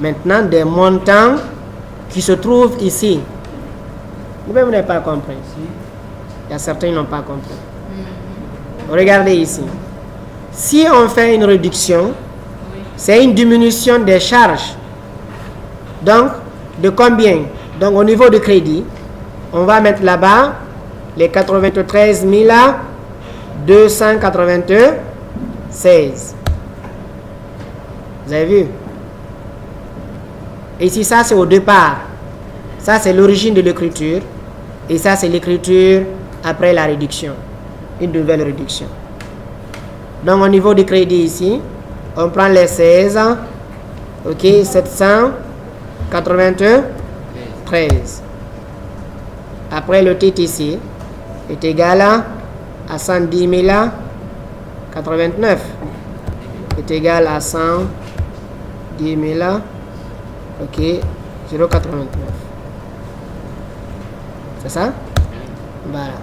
Maintenant, des montants qui se trouvent ici. Vous n'avez pas compris. Il y a certains qui n'ont pas compris. Regardez ici. Si on fait une réduction, c'est une diminution des charges. Donc, de combien? Donc, au niveau de crédit, on va mettre là-bas les 93 296. Vous avez vu? Ici, ça c'est au départ. Ça c'est l'origine de l'écriture. Et ça c'est l'écriture après la réduction. Une nouvelle réduction. Donc au niveau du crédit ici, on prend les 16. Ok, 793. Après le titre ici est égal à 110 089. Est égal à 110 000. Ok, 0,89. C'est ça? Voilà.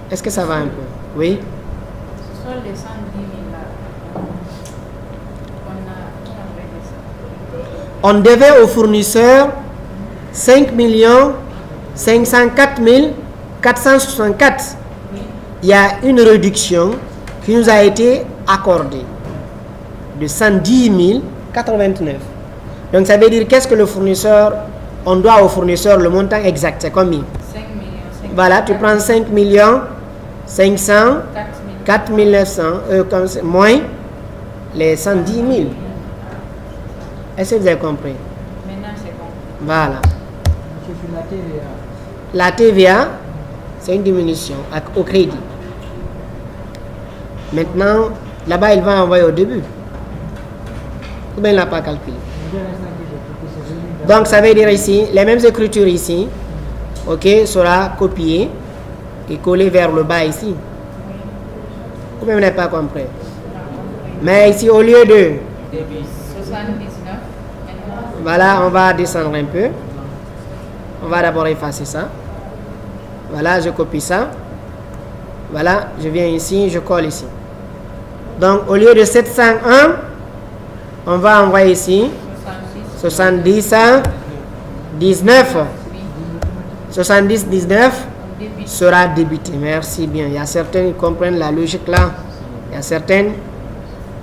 Est-ce que ça va un peu? Oui? Ce sont les 110 000 là. On devait au fournisseur 5 504 464. Il y a une réduction qui nous a été accordée de 110 089. Donc ça veut dire qu'est-ce que le fournisseur, on doit au fournisseur le montant exact, c'est combien? 5 millions. Voilà, tu prends 5 500 4 900 moins les 110 000. Est-ce que vous avez compris? Maintenant c'est bon. Voilà. Monsieur, sur la TVA. La TVA, c'est une diminution au crédit. Maintenant, là-bas, il va envoyer au début. Ou bien il n'a pas calculé. Donc, ça veut dire ici, les mêmes écritures ici, ok, sera copiée et collée vers le bas ici. Ou bien vous n'avez pas compris. Mais ici, au lieu de... 79. Voilà, on va descendre un peu. On va d'abord effacer ça. Voilà, je copie ça. Voilà, je viens ici, je colle ici. Donc, au lieu de 701, on va envoyer ici 70 19. 70 19 sera débité. Merci bien. Il y a certains qui comprennent la logique là. Il y a certaines,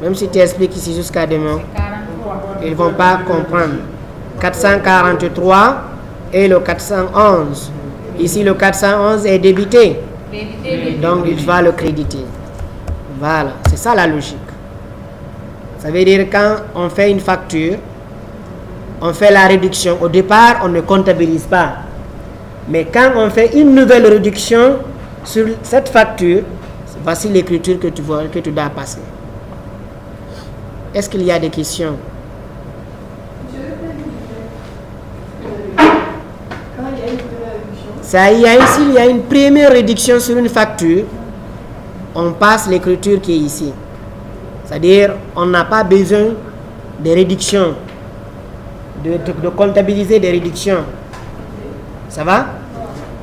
même si tu expliques ici jusqu'à demain, 43. ils ne vont pas comprendre. 443 et le 411. Ici, le 411 est débité. Donc, il va le créditer. Voilà. C'est ça la logique. Ça veut dire quand on fait une facture, on fait la réduction. Au départ, on ne comptabilise pas. Mais quand on fait une nouvelle réduction sur cette facture, voici l'écriture que tu dois passer. Est-ce qu'il y a des questions? Il y a une première réduction sur une facture, on passe l'écriture qui est ici. C'est-à-dire, on n'a pas besoin de réduction, de comptabiliser des réductions. Ça va?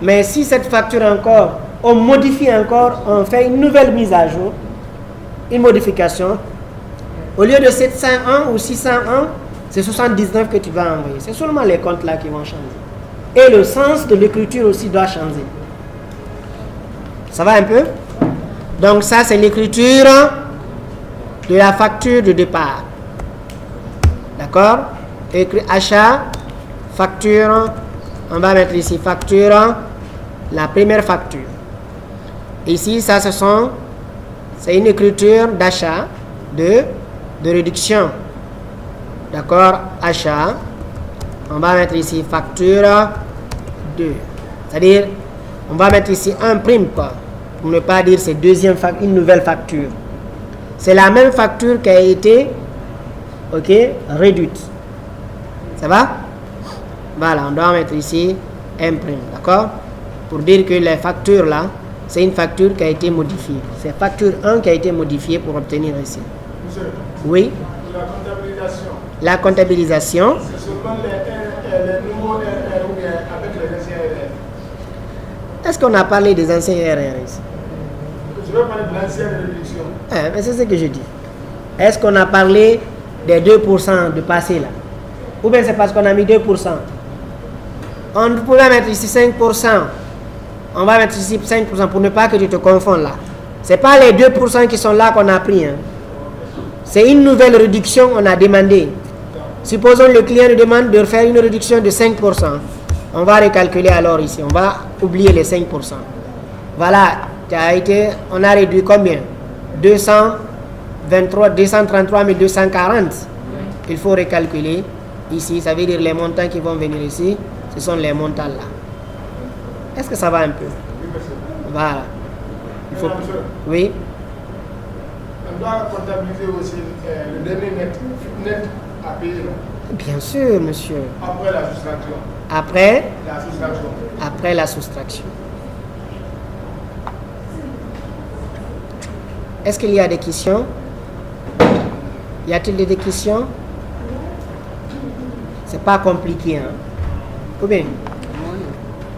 Mais si cette facture encore, on modifie encore, on fait une nouvelle mise à jour, une modification, au lieu de 701 ou 601, c'est 79 que tu vas envoyer. C'est seulement les comptes là qui vont changer. Et le sens de l'écriture aussi doit changer. Ça va un peu? Donc ça, c'est l'écriture de la facture de départ. D'accord? Écrit achat, facture, on va mettre ici facture, la première facture. Ici, ça, c'est une écriture d'achat, de réduction. D'accord? Achat. On va mettre ici facture 2. C'est-à-dire, on va mettre ici un prime, quoi. Pour ne pas dire c'est une nouvelle facture. C'est la même facture qui a été, réduite. Ça va? Voilà, on doit mettre ici un prime, d'accord? Pour dire que les factures là, c'est une facture qui a été modifiée. C'est facture 1 qui a été modifiée pour obtenir ici. Monsieur, Oui? la comptabilisation. La comptabilisation. C'est seulement les nouveaux RR ou bien avec les anciens RR. Est-ce qu'on a parlé des anciens RR ici? Je vais parler de l'ancienne réduction. Mais c'est ce que je dis. Est-ce qu'on a parlé des 2% de passé là? Ou bien c'est parce qu'on a mis 2%? On pouvait mettre ici 5%. On va mettre ici 5% pour ne pas que tu te confondes là. Ce n'est pas les 2% qui sont là qu'on a pris. Hein. C'est une nouvelle réduction qu'on a demandé. Supposons le client nous demande de faire une réduction de 5%. On va recalculer alors ici. On va oublier les 5%. Voilà, on a réduit combien? 233 240. Il faut recalculer ici. Ça veut dire les montants qui vont venir ici. Ce sont les montants là. Est-ce que ça va un peu? Voilà. Il faut... Oui. On doit comptabiliser aussi le dernier net à payer. Bien sûr, monsieur. Après la soustraction. Après la soustraction. Après la soustraction. Est-ce qu'il y a des questions? Y a-t-il des questions? C'est pas compliqué, hein? Ou bien?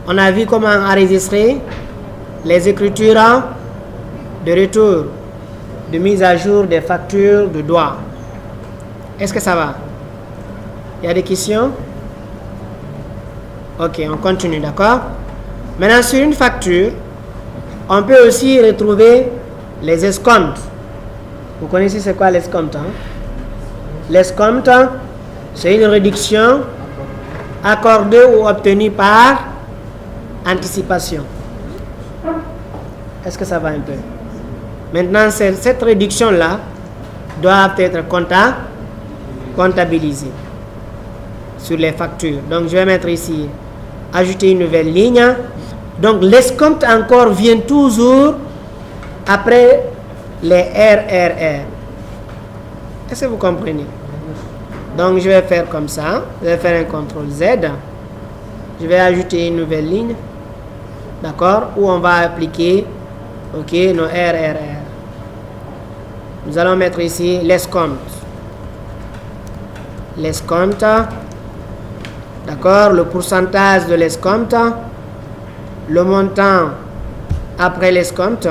On a vu comment enregistrer les écritures de retour, de mise à jour des factures de droit. Est-ce que ça va? Il y a des questions? Ok, on continue, d'accord? Maintenant, sur une facture, on peut aussi retrouver les escomptes. Vous connaissez c'est quoi l'escompte? Hein? L'escompte, c'est une réduction accordée ou obtenue par anticipation. Est-ce que ça va un peu? Maintenant, cette réduction-là doit être comptabilisée sur les factures. Donc, je vais mettre ici, ajouter une nouvelle ligne. Donc, l'escompte encore vient toujours après les RRR. Est-ce que vous comprenez? Donc, je vais faire comme ça. Je vais faire un CTRL Z. Je vais ajouter une nouvelle ligne. D'accord? Où on va appliquer nos RRR. Nous allons mettre ici l'escompte. L'escompte. D'accord? Le pourcentage de l'escompte. Le montant après l'escompte.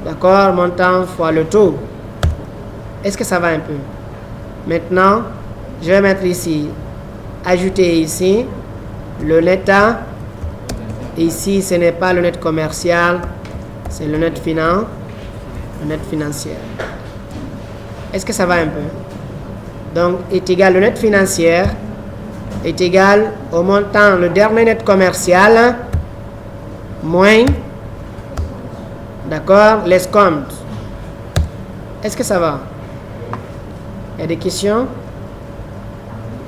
D'accord? Montant fois le taux. Est-ce que ça va un peu? Maintenant, je vais mettre ici, ajouter ici le net. Ici, ce n'est pas le net commercial, c'est le net financier. Est-ce que ça va un peu? Donc, est égal, le net financier est égal au montant, le dernier net commercial, moins, d'accord, l'escompte. Est-ce que ça va? Il y a des questions?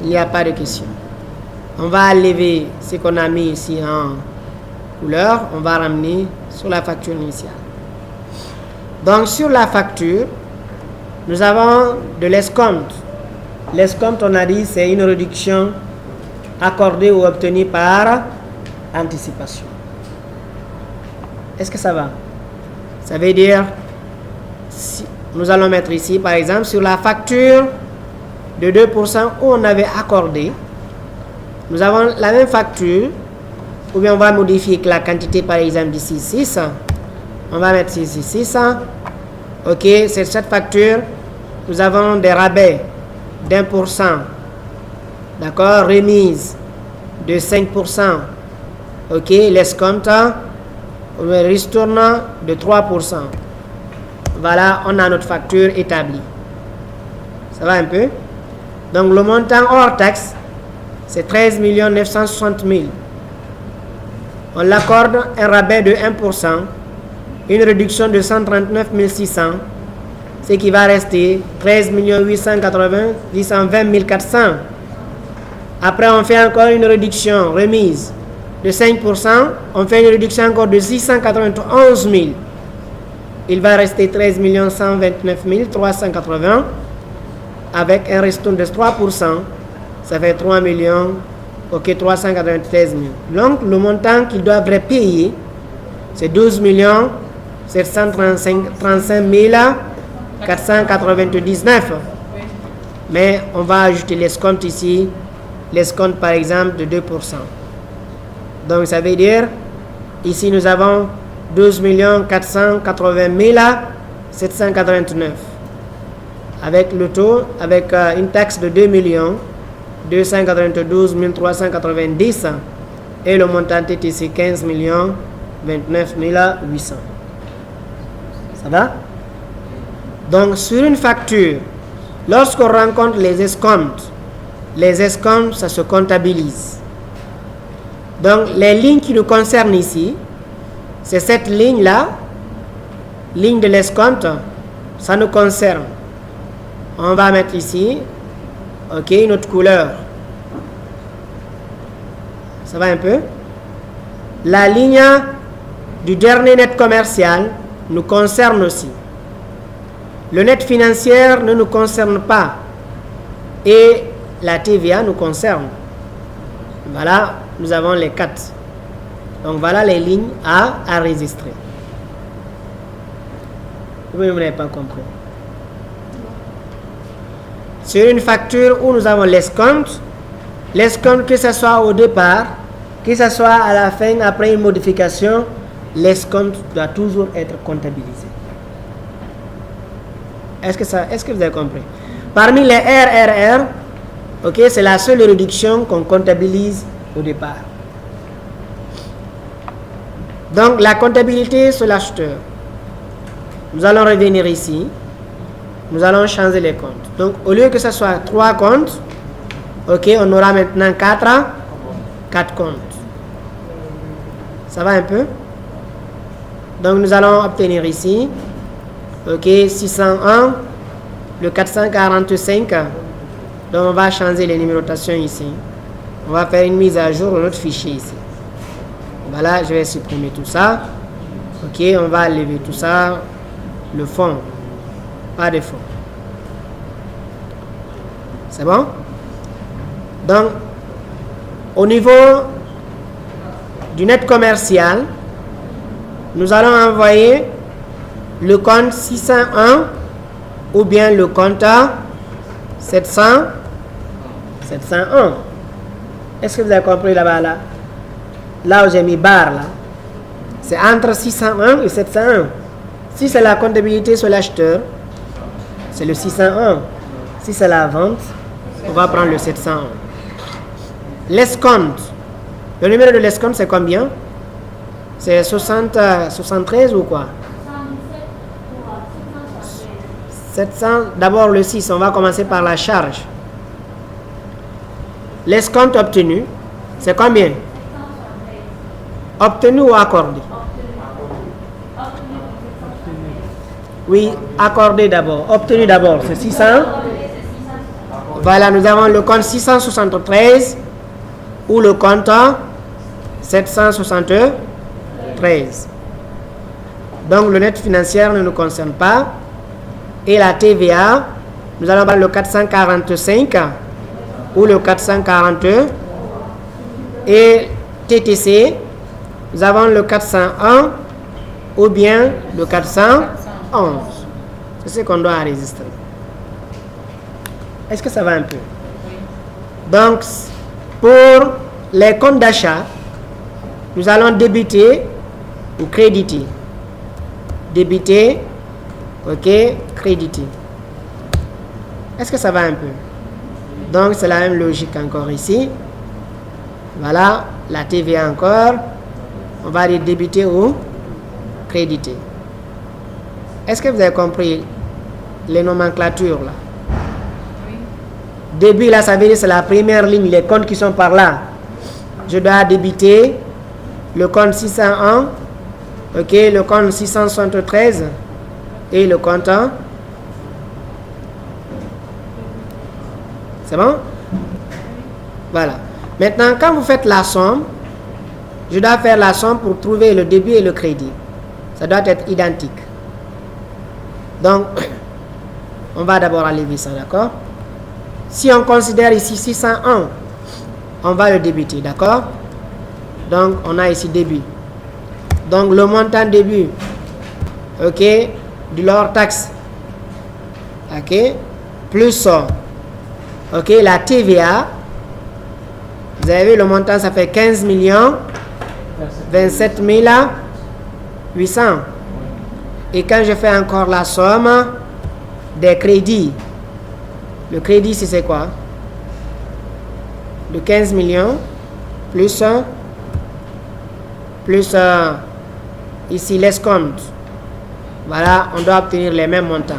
Il n'y a pas de questions. On va enlever ce qu'on a mis ici en couleur. On va ramener sur la facture initiale. Donc, sur la facture, nous avons de l'escompte. L'escompte, on a dit, c'est une réduction accordée ou obtenue par anticipation. Est-ce que ça va? Ça veut dire, si nous allons mettre ici, par exemple, sur la facture de 2% où on avait accordé, nous avons la même facture, ou bien on va modifier la quantité, par exemple, d'ici 6. On va mettre ici 6. Ok, c'est cette facture, nous avons des rabais d'1%. D'accord, remise de 5%. Ok, l'escompte, on ristourne de 3%. Voilà, on a notre facture établie. Ça va un peu? Donc, le montant hors taxe, c'est 13 960 000. On l'accorde un rabais de 1%, une réduction de 139 600, ce qui va rester 13 820 400. Après, on fait encore une réduction, remise de 5%, on fait une réduction encore de 691 000. Il va rester 13 129 380 avec un restant de 3%, ça fait 3 393 000. Donc, le montant qu'ils doivent payer, c'est 12 735 499. Mais on va ajouter l'escompte ici, l'escompte par exemple de 2%. Donc, ça veut dire, ici nous avons 12 480 789. Avec le taux, avec une taxe de 2 292 390 et le montant est ici 15 29 800. Ça va? Donc, sur une facture, lorsqu'on rencontre les escomptes, ça se comptabilise. Donc, les lignes qui nous concernent ici, c'est cette ligne-là, ligne de l'escompte, ça nous concerne. On va mettre ici, ok, une autre couleur. Ça va un peu? La ligne du dernier net commercial nous concerne aussi. Le net financier ne nous concerne pas. Et la TVA nous concerne. Voilà, nous avons les 4. Donc voilà les lignes à enregistrer. Vous n'avez pas compris. Sur une facture où nous avons l'escompte, que ce soit au départ, que ce soit à la fin, après une modification, l'escompte doit toujours être comptabilisé. Est-ce que vous avez compris? Parmi les RRR, ok, c'est la seule réduction qu'on comptabilise au départ. Donc, la comptabilité sur l'acheteur. Nous allons revenir ici. Nous allons changer les comptes. Donc, au lieu que ce soit 3 comptes, ok, on aura maintenant 4 comptes. Ça va un peu? Donc, nous allons obtenir ici, ok, 601, le 445. Donc, on va changer les numérotations ici. On va faire une mise à jour de notre fichier ici. Voilà, je vais supprimer tout ça. Ok, on va enlever tout ça. Le fond. Pas de fond. C'est bon? Donc, au niveau du net commercial, nous allons envoyer le compte 601 ou bien le compte 701. Est-ce que vous avez compris là-bas là? Là où j'ai mis barre là, c'est entre 601 et 701. Si c'est la comptabilité sur l'acheteur, c'est le 601. Si c'est la vente, on va prendre le 701. L'escompte. Le numéro de l'escompte, c'est combien? C'est 73 ou quoi? 700. D'abord le 6, on va commencer par la charge. L'escompte obtenu, c'est combien? Obtenu ou accordé? Oui, accordé d'abord. Obtenu d'abord, c'est 600. Voilà, nous avons le compte 673 ou le compte 773. Donc, le net financier ne nous concerne pas. Et la TVA, nous allons voir le 445 ou le 442. Et TTC, nous avons le 401 ou bien le 411. C'est ce qu'on doit enregistrer. Est-ce que ça va un peu? Donc, pour les comptes d'achat, nous allons débiter ou créditer. Débiter, ok, créditer. Est-ce que ça va un peu? Donc, c'est la même logique encore ici. Voilà, la TVA encore. On va aller débiter ou créditer. Est-ce que vous avez compris les nomenclatures là? Débit là, ça veut dire c'est la première ligne, les comptes qui sont par là. Je dois débiter le compte 601, ok, le compte 673 et le compte 1. C'est bon? Voilà. Maintenant, quand vous faites la somme, je dois faire la somme pour trouver le débit et le crédit. Ça doit être identique. Donc, on va d'abord enlever ça, d'accord? Si on considère ici 601, on va le débiter, d'accord? Donc, on a ici débit. Donc, le montant début, ok, de leur taxe, ok, plus, ok, la TVA, vous avez vu le montant, ça fait 15 millions 27 800. Et quand je fais encore la somme des crédits, le crédit, c'est quoi? De 15 millions plus ici l'escompte. Voilà, on doit obtenir les mêmes montants.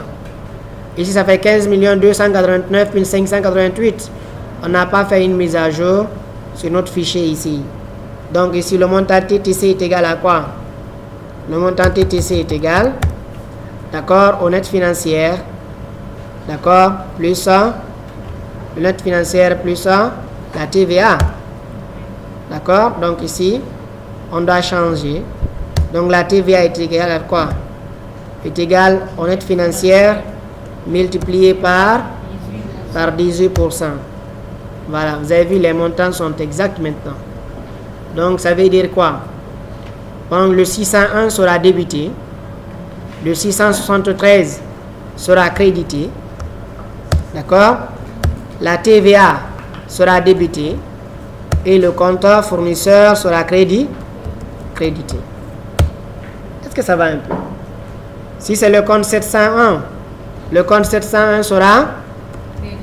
Ici, ça fait 15 289 588. On n'a pas fait une mise à jour sur notre fichier ici. Donc ici, le montant TTC est égal à quoi? Le montant TTC est égal, d'accord, au net financière, d'accord, plus le net financière plus la TVA. D'accord, donc ici, on doit changer. Donc la TVA est égale à quoi? Est égale au net financière multiplié par 18%. Voilà, vous avez vu, les montants sont exacts maintenant. Donc ça veut dire quoi? Donc le 601 sera débité, le 673 sera crédité, d'accord? La TVA sera débitée et le compteur fournisseur sera crédité. Est-ce que ça va un peu? Si c'est le compte 701, le compte 701 sera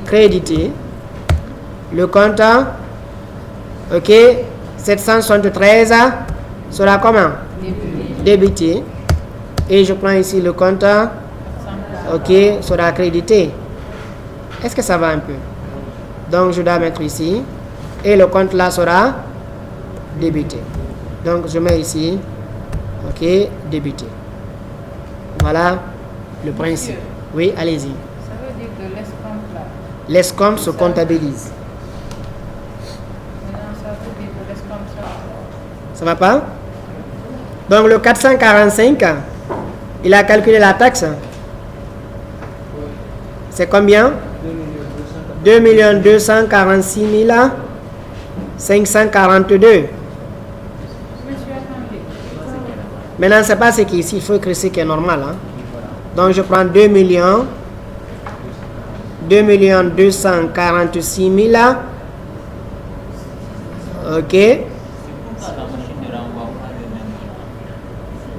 crédité, le compte, ok, 773 sera comment? Débité. Et je prends ici le compte, ok, sera crédité. Est-ce que ça va un peu? Donc je dois mettre ici. Et le compte là sera débité. Donc je mets ici, ok, débité. Voilà le principe. Oui, allez-y. Ça veut dire que l'escompte là. L'escompte se comptabilise. Maintenant, ça veut dire que l'escompte Ça va pas? Donc le 445, il a calculé la taxe. C'est combien? 2 246 542. Maintenant, c'est pas ce qui est ici, il faut écrire ce qui est normal. Hein? Donc je prends 2 246 000. Ok.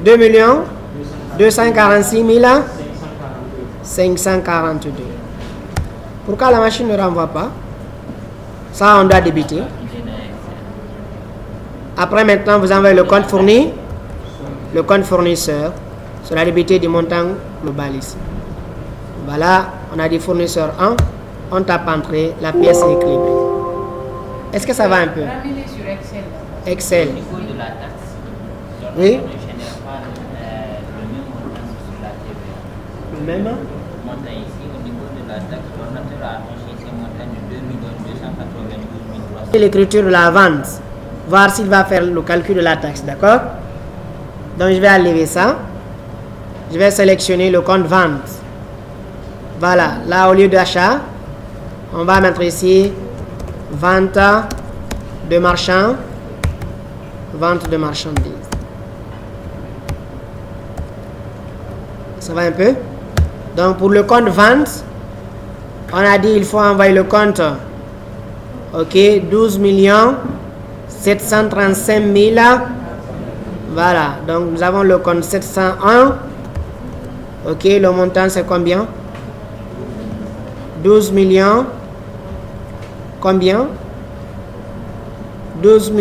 2 246 542. Pourquoi la machine ne renvoie pas? Ça, on doit débiter. Après, maintenant, vous envoyez le compte fourni, le compte fournisseur, sur la débité du montant global ici. Voilà, on a dit fournisseur 1, on tape entrée, la pièce est écrite. Est-ce que ça va un peu? Ramener sur Excel. Excel. Au niveau de la taxe, Oui. on ne génère pas le même montant sur la TVA. Le même? Montant ici, au niveau de la taxe, l'ordinateur a affiché ce montant de l'écriture de la vente, voir s'il va faire le calcul de la taxe, d'accord? Donc je vais enlever ça. Je vais sélectionner le compte vente. Voilà, là au lieu d'achat, on va mettre ici vente de marchands, vente de marchandises. Ça va un peu? Donc pour le compte vente, on a dit il faut envoyer le compte, ok, 12 735 000. Voilà, donc nous avons le compte 701. Ok, le montant c'est combien? 12 millions. Combien? 12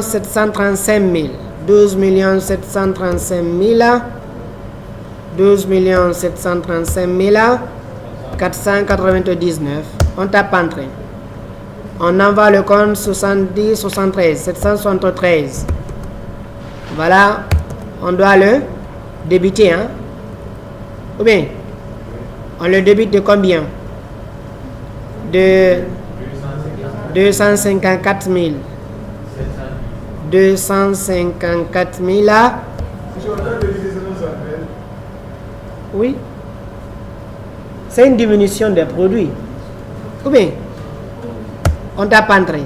735 000. 12 735 000. 12 735 499. On tape entrée. On envoie le compte 70 73 773. Voilà, on doit le débiter, hein? Ou bien, on le débite de combien? De 254 000. 254 000 là. Oui. C'est une diminution des produits. Ou bien, on tape entrée.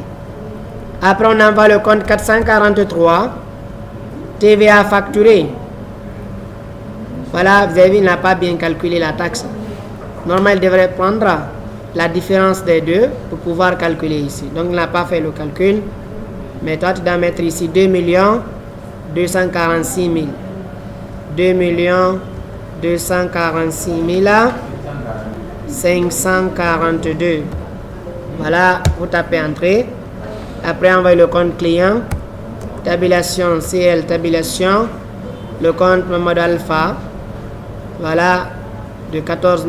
Après, on envoie le compte 443. TVA facturé. Voilà, vous avez vu, il n'a pas bien calculé la taxe. Normalement, il devrait prendre la différence des deux pour pouvoir calculer ici. Donc, il n'a pas fait le calcul. Mais toi, tu dois mettre ici 2 246 000. 2 246 542. Voilà, vous tapez entrée. Après, envoyez le compte client. Tabulation CL, tabulation. Le compte mode alpha. Voilà, de 14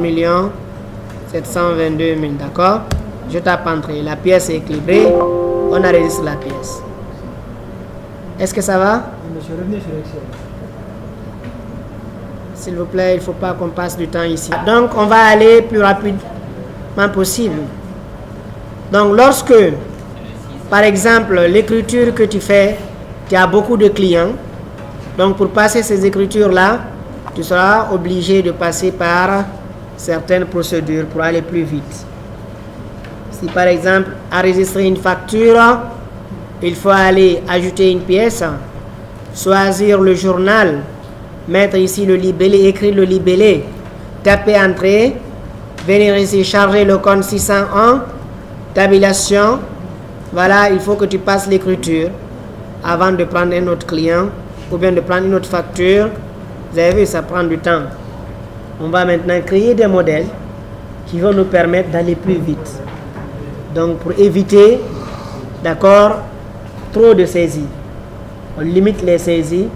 722 000, d'accord? Je tape entrée. La pièce est équilibrée. On enregistre la pièce. Est-ce que ça va? Monsieur, revenez sur Excel. S'il vous plaît, il ne faut pas qu'on passe du temps ici. Donc, on va aller plus rapidement possible. Donc, lorsque, par exemple, l'écriture que tu fais, tu as beaucoup de clients. Donc, pour passer ces écritures-là, tu seras obligé de passer par certaines procédures pour aller plus vite. Si, par exemple, enregistrer une facture, il faut aller ajouter une pièce, choisir le journal, mettre ici le libellé, écrire le libellé, taper entrée, venir ici charger le compte 601, tabulation. Voilà, il faut que tu passes l'écriture avant de prendre un autre client ou bien de prendre une autre facture. Vous avez vu, ça prend du temps. On va maintenant créer des modèles qui vont nous permettre d'aller plus vite. Donc pour éviter, d'accord, trop de saisies, on limite les saisies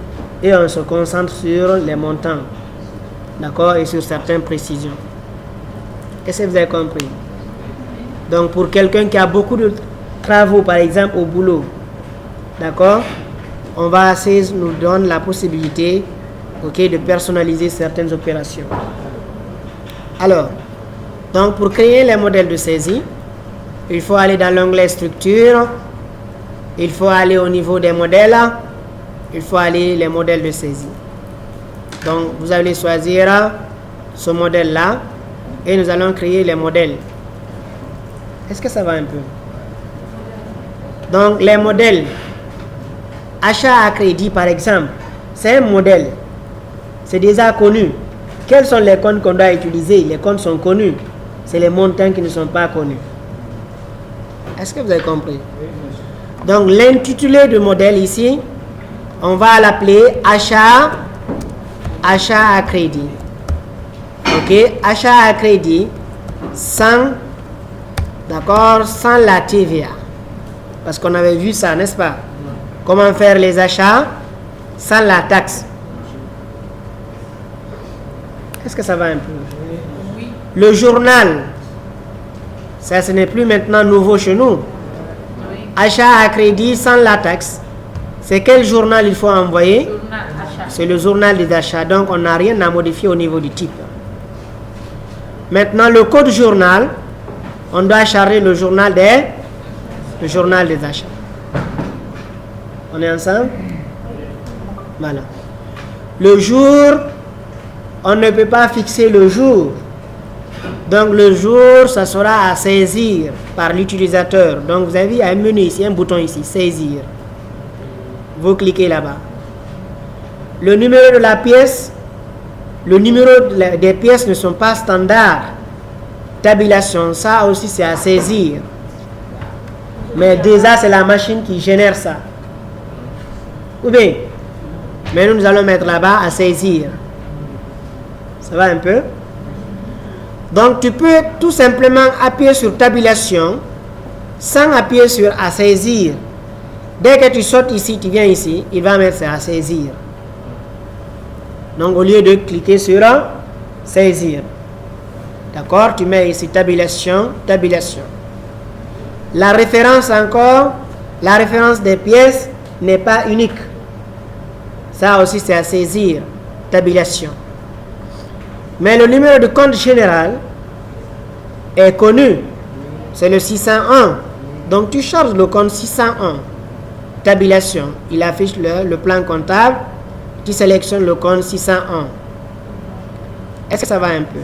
et on se concentre sur les montants, d'accord, et sur certaines précisions. Est-ce que vous avez compris? Donc pour quelqu'un qui a beaucoup de travaux, par exemple au boulot, d'accord, on va nous donne la possibilité, ok, de personnaliser certaines opérations. Alors, donc pour créer les modèles de saisie, il faut aller dans l'onglet structure, il faut aller au niveau des modèles, il faut aller les modèles de saisie. Donc vous allez choisir ce modèle là et nous allons créer les modèles. Est-ce que ça va un peu? Donc les modèles achat à crédit par exemple, c'est un modèle, c'est déjà connu. Quels sont les comptes qu'on doit utiliser? Les comptes sont connus, c'est les montants qui ne sont pas connus. Est-ce que vous avez compris? Donc l'intitulé du modèle ici, on va l'appeler achat à crédit. Ok, achat à crédit sans, d'accord, sans la TVA. Parce qu'on avait vu ça, n'est-ce pas? Comment faire les achats sans la taxe. Est-ce que ça va un peu? Oui. Le journal, ça ce n'est plus maintenant nouveau chez nous. Oui. Achat à crédit sans la taxe. C'est quel journal il faut envoyer? Journal achat. C'est le journal des achats. Donc on n'a rien à modifier au niveau du type. Maintenant le code journal, on doit charger le journal des le journal des achats. On est ensemble? Voilà. Le jour, on ne peut pas fixer le jour. Donc le jour, ça sera à saisir par l'utilisateur. Donc vous avez vu, il y a un menu ici, un bouton ici, saisir. Vous cliquez là-bas. Le numéro de la pièce, le numéro des pièces ne sont pas standards. Tabulation, ça aussi c'est à saisir. Mais déjà c'est la machine qui génère ça. Ou bien, mais nous allons mettre là-bas à saisir. Ça va un peu? Donc tu peux tout simplement appuyer sur tabulation sans appuyer sur à saisir. Dès que tu sautes ici, tu viens ici, il va mettre à saisir. Donc au lieu de cliquer sur saisir. D'accord? Tu mets ici tabulation, tabulation. La référence encore, la référence des pièces n'est pas unique. Ça aussi c'est à saisir, tabulation. Mais le numéro de compte général est connu. C'est le 601. Donc tu charges le compte 601. Tabulation. Il affiche le plan comptable. Tu sélectionnes le compte 601. Est-ce que ça va un peu?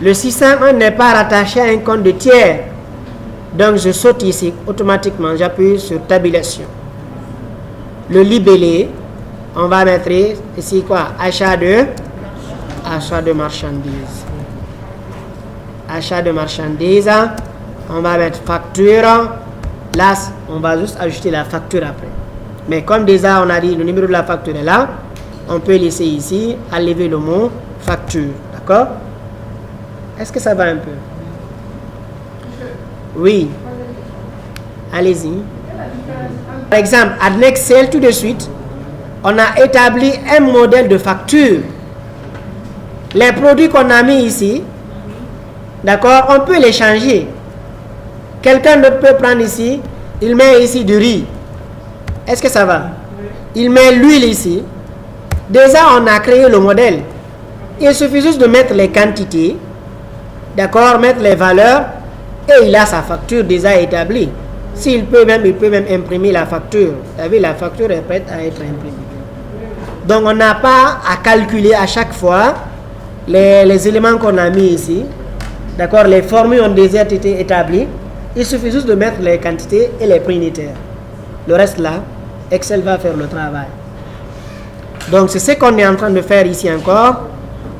Le 601 n'est pas rattaché à un compte de tiers. Donc je saute ici. Automatiquement, j'appuie sur tabulation. Le libellé, on va mettre ici quoi? Achat de marchandises. Achat de marchandises. On va mettre facture. Là, on va juste ajouter la facture après. Mais comme déjà on a dit le numéro de la facture est là, on peut laisser ici, enlever le mot facture. D'accord? Est-ce que ça va un peu? Oui. Allez-y. Par exemple, en Excel, tout de suite, on a établi un modèle de facture. Les produits qu'on a mis ici, d'accord, on peut les changer. Quelqu'un d'autre peut prendre ici, il met ici du riz. Est-ce que ça va? Il met l'huile ici. Déjà, on a créé le modèle. Il suffit juste de mettre les quantités, d'accord, mettre les valeurs, et il a sa facture déjà établie. Il peut même imprimer la facture. Vous savez, la facture est prête à être imprimée. Donc, on n'a pas à calculer à chaque fois les éléments qu'on a mis ici. D'accord, les formules ont déjà été établies. Il suffit juste de mettre les quantités et les prix unitaires. Le reste là, Excel va faire le travail. Donc, c'est ce qu'on est en train de faire ici encore.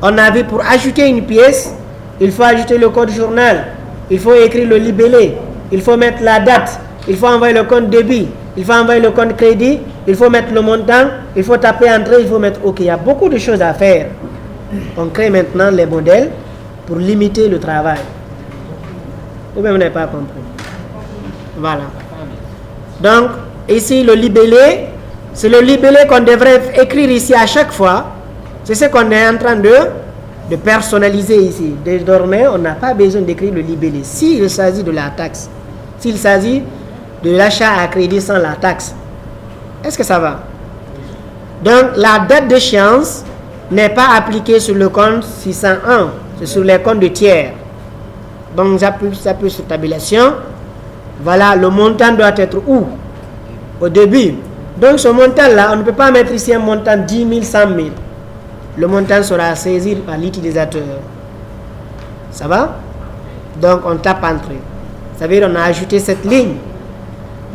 On a vu pour ajouter une pièce, il faut ajouter le code journal. Il faut écrire le libellé. Il faut mettre la date. Il faut envoyer le compte débit. Il faut envoyer le compte crédit. Il faut mettre le montant. Il faut taper entrée. Il faut mettre OK. Il y a beaucoup de choses à faire. On crée maintenant les modèles pour limiter le travail. Ou bien vous n'avez pas compris. Voilà. Donc, ici, le libellé, c'est le libellé qu'on devrait écrire ici à chaque fois. C'est ce qu'on est en train de personnaliser ici. Désormais, on n'a pas besoin d'écrire le libellé. S'il s'agit de la taxe, s'il s'agit de l'achat à crédit sans la taxe, est-ce que ça va? Donc, la date d'échéance n'est pas appliquée sur le compte 601, c'est sur les comptes de tiers. Donc, j'appuie sur tabulation. Voilà, le montant doit être où? Au début. Donc, ce montant-là, on ne peut pas mettre ici un montant 10 000, 100 000. Le montant sera saisi par l'utilisateur. Ça va? Donc, on tape entrée. Ça veut dire qu'on a ajouté cette ligne.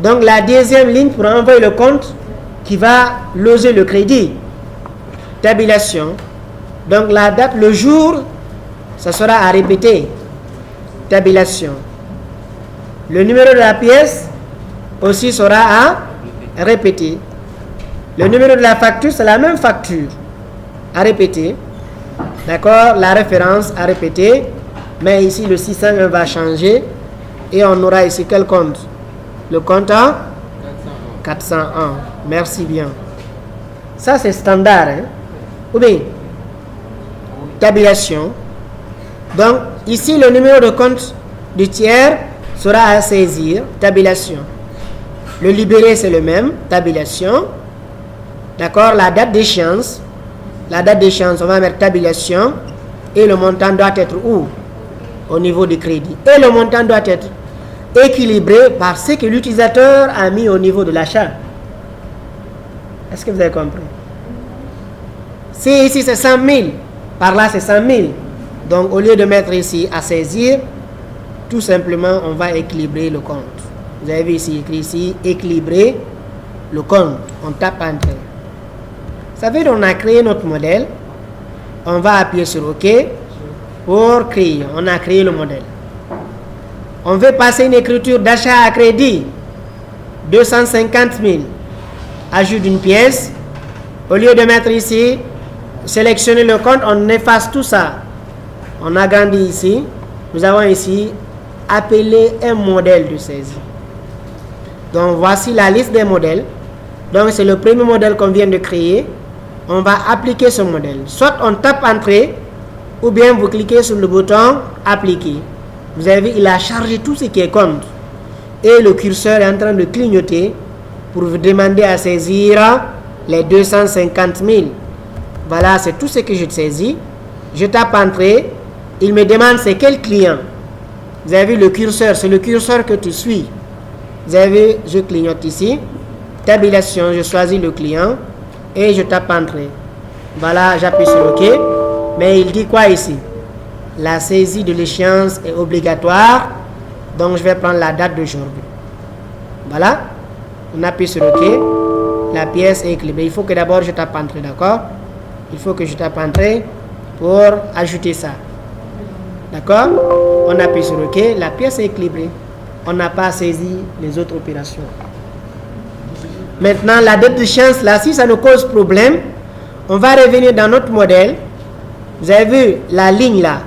Donc, la deuxième ligne pour envoyer le compte qui va loger le crédit. Tabulation. Donc, la date, le jour, ça sera à répéter. Tabulation. Le numéro de la pièce aussi sera à répéter. Le numéro de la facture, c'est la même facture. À répéter. D'accord? La référence à répéter. Mais ici, le 601 va changer. Et on aura ici quel compte? Le compte à 401. Merci bien. Ça, c'est standard. Hein? Ou bien, tabulation. Donc, ici, le numéro de compte du tiers sera à saisir. Tabulation. Le libellé, c'est le même. Tabulation. D'accord? La date d'échéance. La date d'échéance, on va mettre tabulation. Et le montant doit être où? Au niveau du crédit. Et le montant doit être équilibré par ce que l'utilisateur a mis au niveau de l'achat. Est-ce que vous avez compris? Si ici c'est 100 000, par là c'est 100 000. Donc au lieu de mettre ici à saisir, tout simplement on va équilibrer le compte. Vous avez vu ici, écrit ici, équilibrer le compte. On tape Entrée. Ça veut dire qu'on a créé notre modèle. On va appuyer sur OK pour créer. On a créé le modèle. On veut passer une écriture d'achat à crédit. 250 000. Ajout d'une pièce. Au lieu de mettre ici, sélectionner le compte, on efface tout ça. On agrandit ici. Nous avons ici appelé un modèle de saisie. Donc voici la liste des modèles. Donc c'est le premier modèle qu'on vient de créer. On va appliquer ce modèle. Soit on tape Entrée, ou bien vous cliquez sur le bouton Appliquer. Vous avez vu, il a chargé tout ce qui est compte. Et le curseur est en train de clignoter pour vous demander à saisir les 250 000. Voilà, c'est tout ce que je saisis. Je tape Entrée. Il me demande c'est quel client. Vous avez vu le curseur, c'est le curseur que tu suis. Vous avez vu, je clignote ici. Tabulation, je choisis le client. Et je tape Entrée. Voilà, j'appuie sur OK. Mais il dit quoi ici? La saisie de l'échéance est obligatoire. Donc je vais prendre la date d'aujourd'hui. Voilà. On appuie sur OK. La pièce est équilibrée. Il faut que d'abord je tape Entrée, d'accord? Il faut que je tape Entrée pour ajouter ça. D'accord? On appuie sur OK. La pièce est équilibrée. On n'a pas saisi les autres opérations. Maintenant, la date d'échéance, là, si ça nous cause problème, on va revenir dans notre modèle. Vous avez vu la ligne là.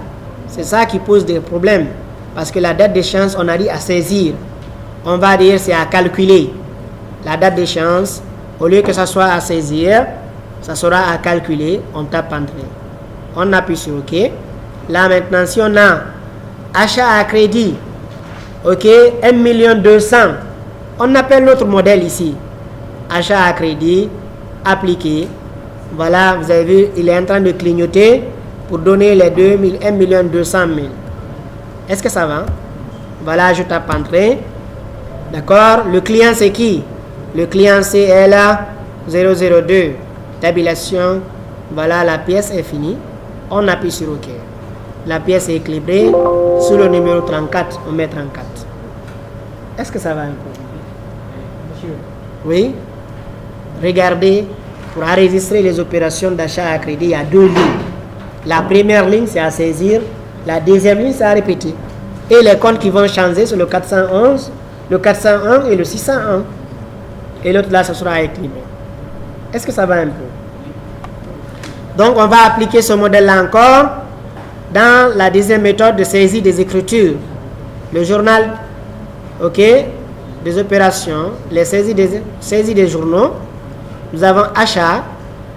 C'est ça qui pose des problèmes. Parce que la date d'échéance, on a dit à saisir. On va dire c'est à calculer. La date d'échéance, au lieu que ça soit à saisir, ça sera à calculer. On tape Entrée. On appuie sur OK. Là maintenant, si on a achat à crédit, OK, 1 200 000, on appelle notre modèle ici. Achat à crédit, appliqué. Voilà, vous avez vu, il est en train de clignoter pour donner les 1 200 000. Est-ce que ça va? Voilà, je tape Entrée. D'accord? Le client c'est qui? Le client c'est LA 002. Tabulation. Voilà, la pièce est finie. On appuie sur OK. La pièce est équilibrée. Sur le numéro 34, on met 34. Est-ce que ça va un peu? Monsieur, Oui. Regardez, pour enregistrer les opérations d'achat à crédit, il y a deux lignes. La première ligne, c'est à saisir. La deuxième ligne, c'est à répéter. Et les comptes qui vont changer, c'est le 411, le 401 et le 601. Et l'autre là, ce sera équilibré. Est-ce que ça va un peu? Donc, on va appliquer ce modèle-là encore dans la deuxième méthode de saisie des écritures. Le journal, OK, des opérations, les saisies des journaux. Nous avons achat.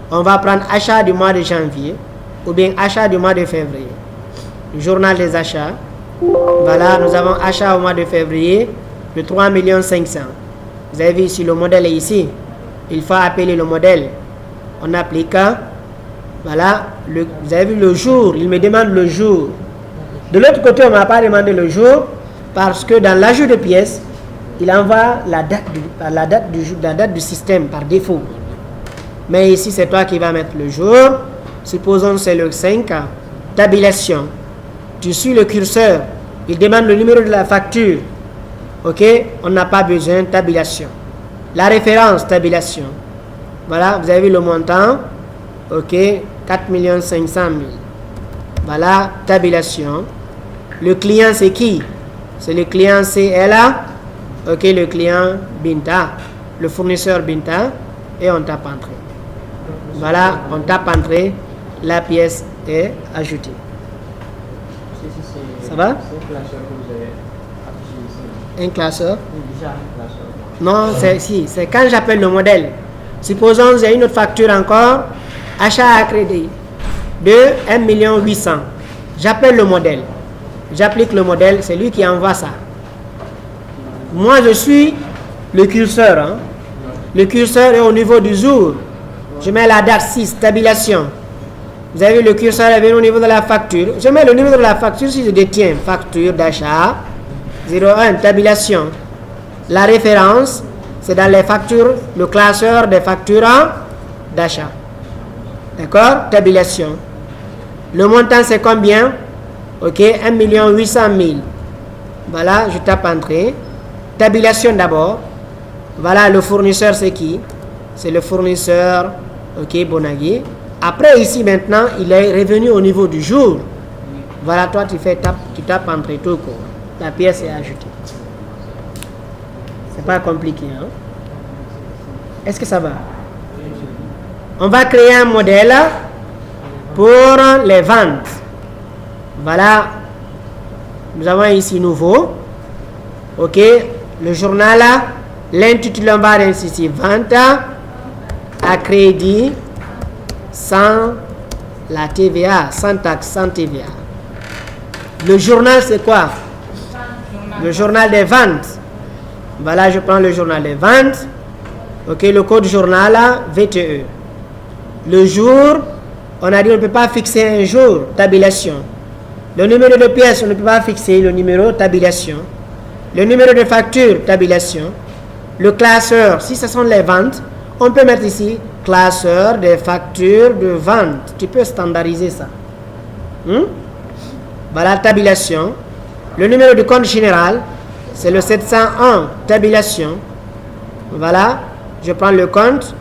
On va prendre achat du mois de janvier ou bien achat du mois de février. Le journal des achats. Voilà, nous avons achat au mois de février de 3 500 000. Vous avez vu ici, le modèle est ici. Il faut appeler le modèle. On applique. Voilà, vous avez vu le jour. Il me demande le jour. De l'autre côté, on ne m'a pas demandé le jour parce que dans l'ajout de pièces, il envoie la date du système par défaut. Mais ici, c'est toi qui vas mettre le jour. Supposons que c'est le 5. Tabulation. Tu suis le curseur. Il demande le numéro de la facture. OK? On n'a pas besoin de tabulation. La référence, tabulation. Voilà, vous avez vu le montant. OK? 4 500 000. Voilà, tabulation. Le client, c'est qui? C'est le client CLA. OK, le client Binta. Le fournisseur Binta. Et on tape Entrée. Voilà, on tape Entrée. La pièce est ajoutée. Ça va? c'est un classeur que vous avez affiché ici. Un classeur? Oui, déjà un classeur. Non, c'est quand j'appelle le modèle. Supposons j'ai une autre facture encore. Achat à crédit de 1 800 000. J'appelle le modèle. J'applique le modèle. C'est lui qui envoie ça. Moi, je suis le curseur. Hein. Le curseur est au niveau du jour. Je mets la date 6, tabulation. Vous avez vu, le curseur est venu au niveau de la facture. Je mets le numéro de la facture si je détiens. Facture d'achat. 01, tabulation. La référence, c'est dans les factures, le classeur des factures d'achat. D'accord? Tabulation. Le montant, c'est combien? Ok, 1 800 000. Voilà, je tape entrée. Tabulation d'abord. Voilà, le fournisseur, c'est qui? C'est le fournisseur, ok, Bonagui. Après, ici, maintenant, il est revenu au niveau du jour. Voilà, toi, tu tapes entrée tout court. La pièce est ajoutée. C'est pas compliqué, hein? Est-ce que ça va? On va créer un modèle pour les ventes. Voilà. Nous avons ici nouveau. Ok. Le journal, l'intitulé, on va ici vente à crédit sans la TVA, sans taxe, sans TVA. Le journal, c'est quoi? Le journal des ventes. Voilà, je prends le journal des ventes. Ok, le code journal, VTE. Le jour, on a dit on ne peut pas fixer un jour, tabulation. Le numéro de pièce, on ne peut pas fixer le numéro, tabulation. Le numéro de facture, tabulation. Le classeur, si ce sont les ventes, on peut mettre ici classeur des factures de vente. Tu peux standardiser ça. Voilà, tabulation. Le numéro du compte général, c'est le 701, tabulation. Voilà, je prends le compte,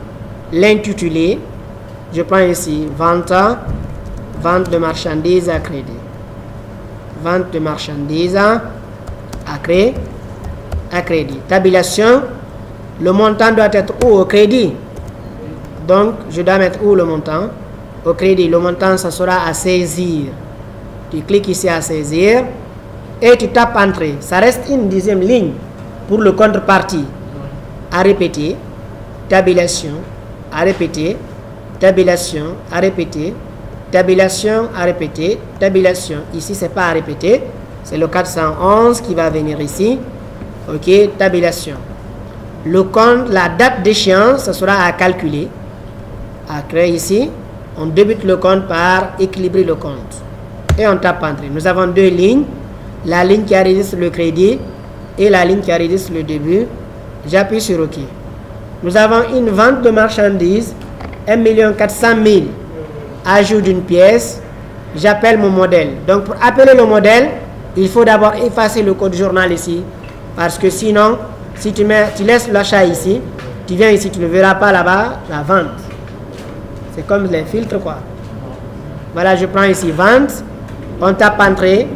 l'intitulé. Je prends ici vente de marchandises à crédit. Vente de marchandises à crédit. Tabulation, le montant doit être où? Au crédit. Donc, je dois mettre où le montant? Au crédit. Le montant, ça sera à saisir. Tu cliques ici à saisir et tu tapes entrée. Ça reste une deuxième ligne pour le contrepartie. À répéter. Tabulation. À répéter. Tabulation. À répéter. Tabulation. À répéter. Tabulation. Ici, c'est pas à répéter. C'est le 411 qui va venir ici. Ok. Tabulation. Le compte, la date d'échéance, ça sera à calculer. À créer ici. On débute le compte par équilibrer le compte. Et on tape entrée. Nous avons deux lignes. La ligne qui enregistre le crédit et la ligne qui enregistre le début. J'appuie sur OK. Nous avons une vente de marchandises. 1 400 000. Ajout d'une pièce. J'appelle mon modèle. Donc pour appeler le modèle, il faut d'abord effacer le code journal ici. Parce que sinon, si tu laisses l'achat ici, tu viens ici, tu ne verras pas là-bas la vente. C'est comme les filtres quoi. Voilà, je prends ici vente. On tape entrée.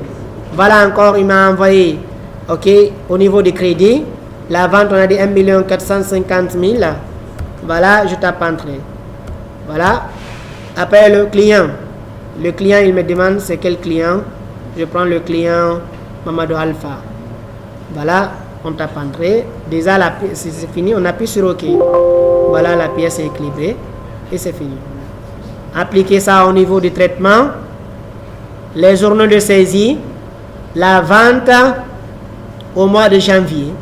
Voilà encore, il m'a envoyé, ok, au niveau du crédit. La vente, on a dit 1 450 000. Voilà, je tape entrée. Voilà. Après le client. Le client, il me demande c'est quel client. Je prends le client Mamadou Alpha. Voilà, on tape entrée. Déjà, c'est fini, on appuie sur OK. Voilà, la pièce est équilibrée. Et c'est fini. Appliquez ça au niveau du traitement. Les journaux de saisie. La vente au mois de janvier.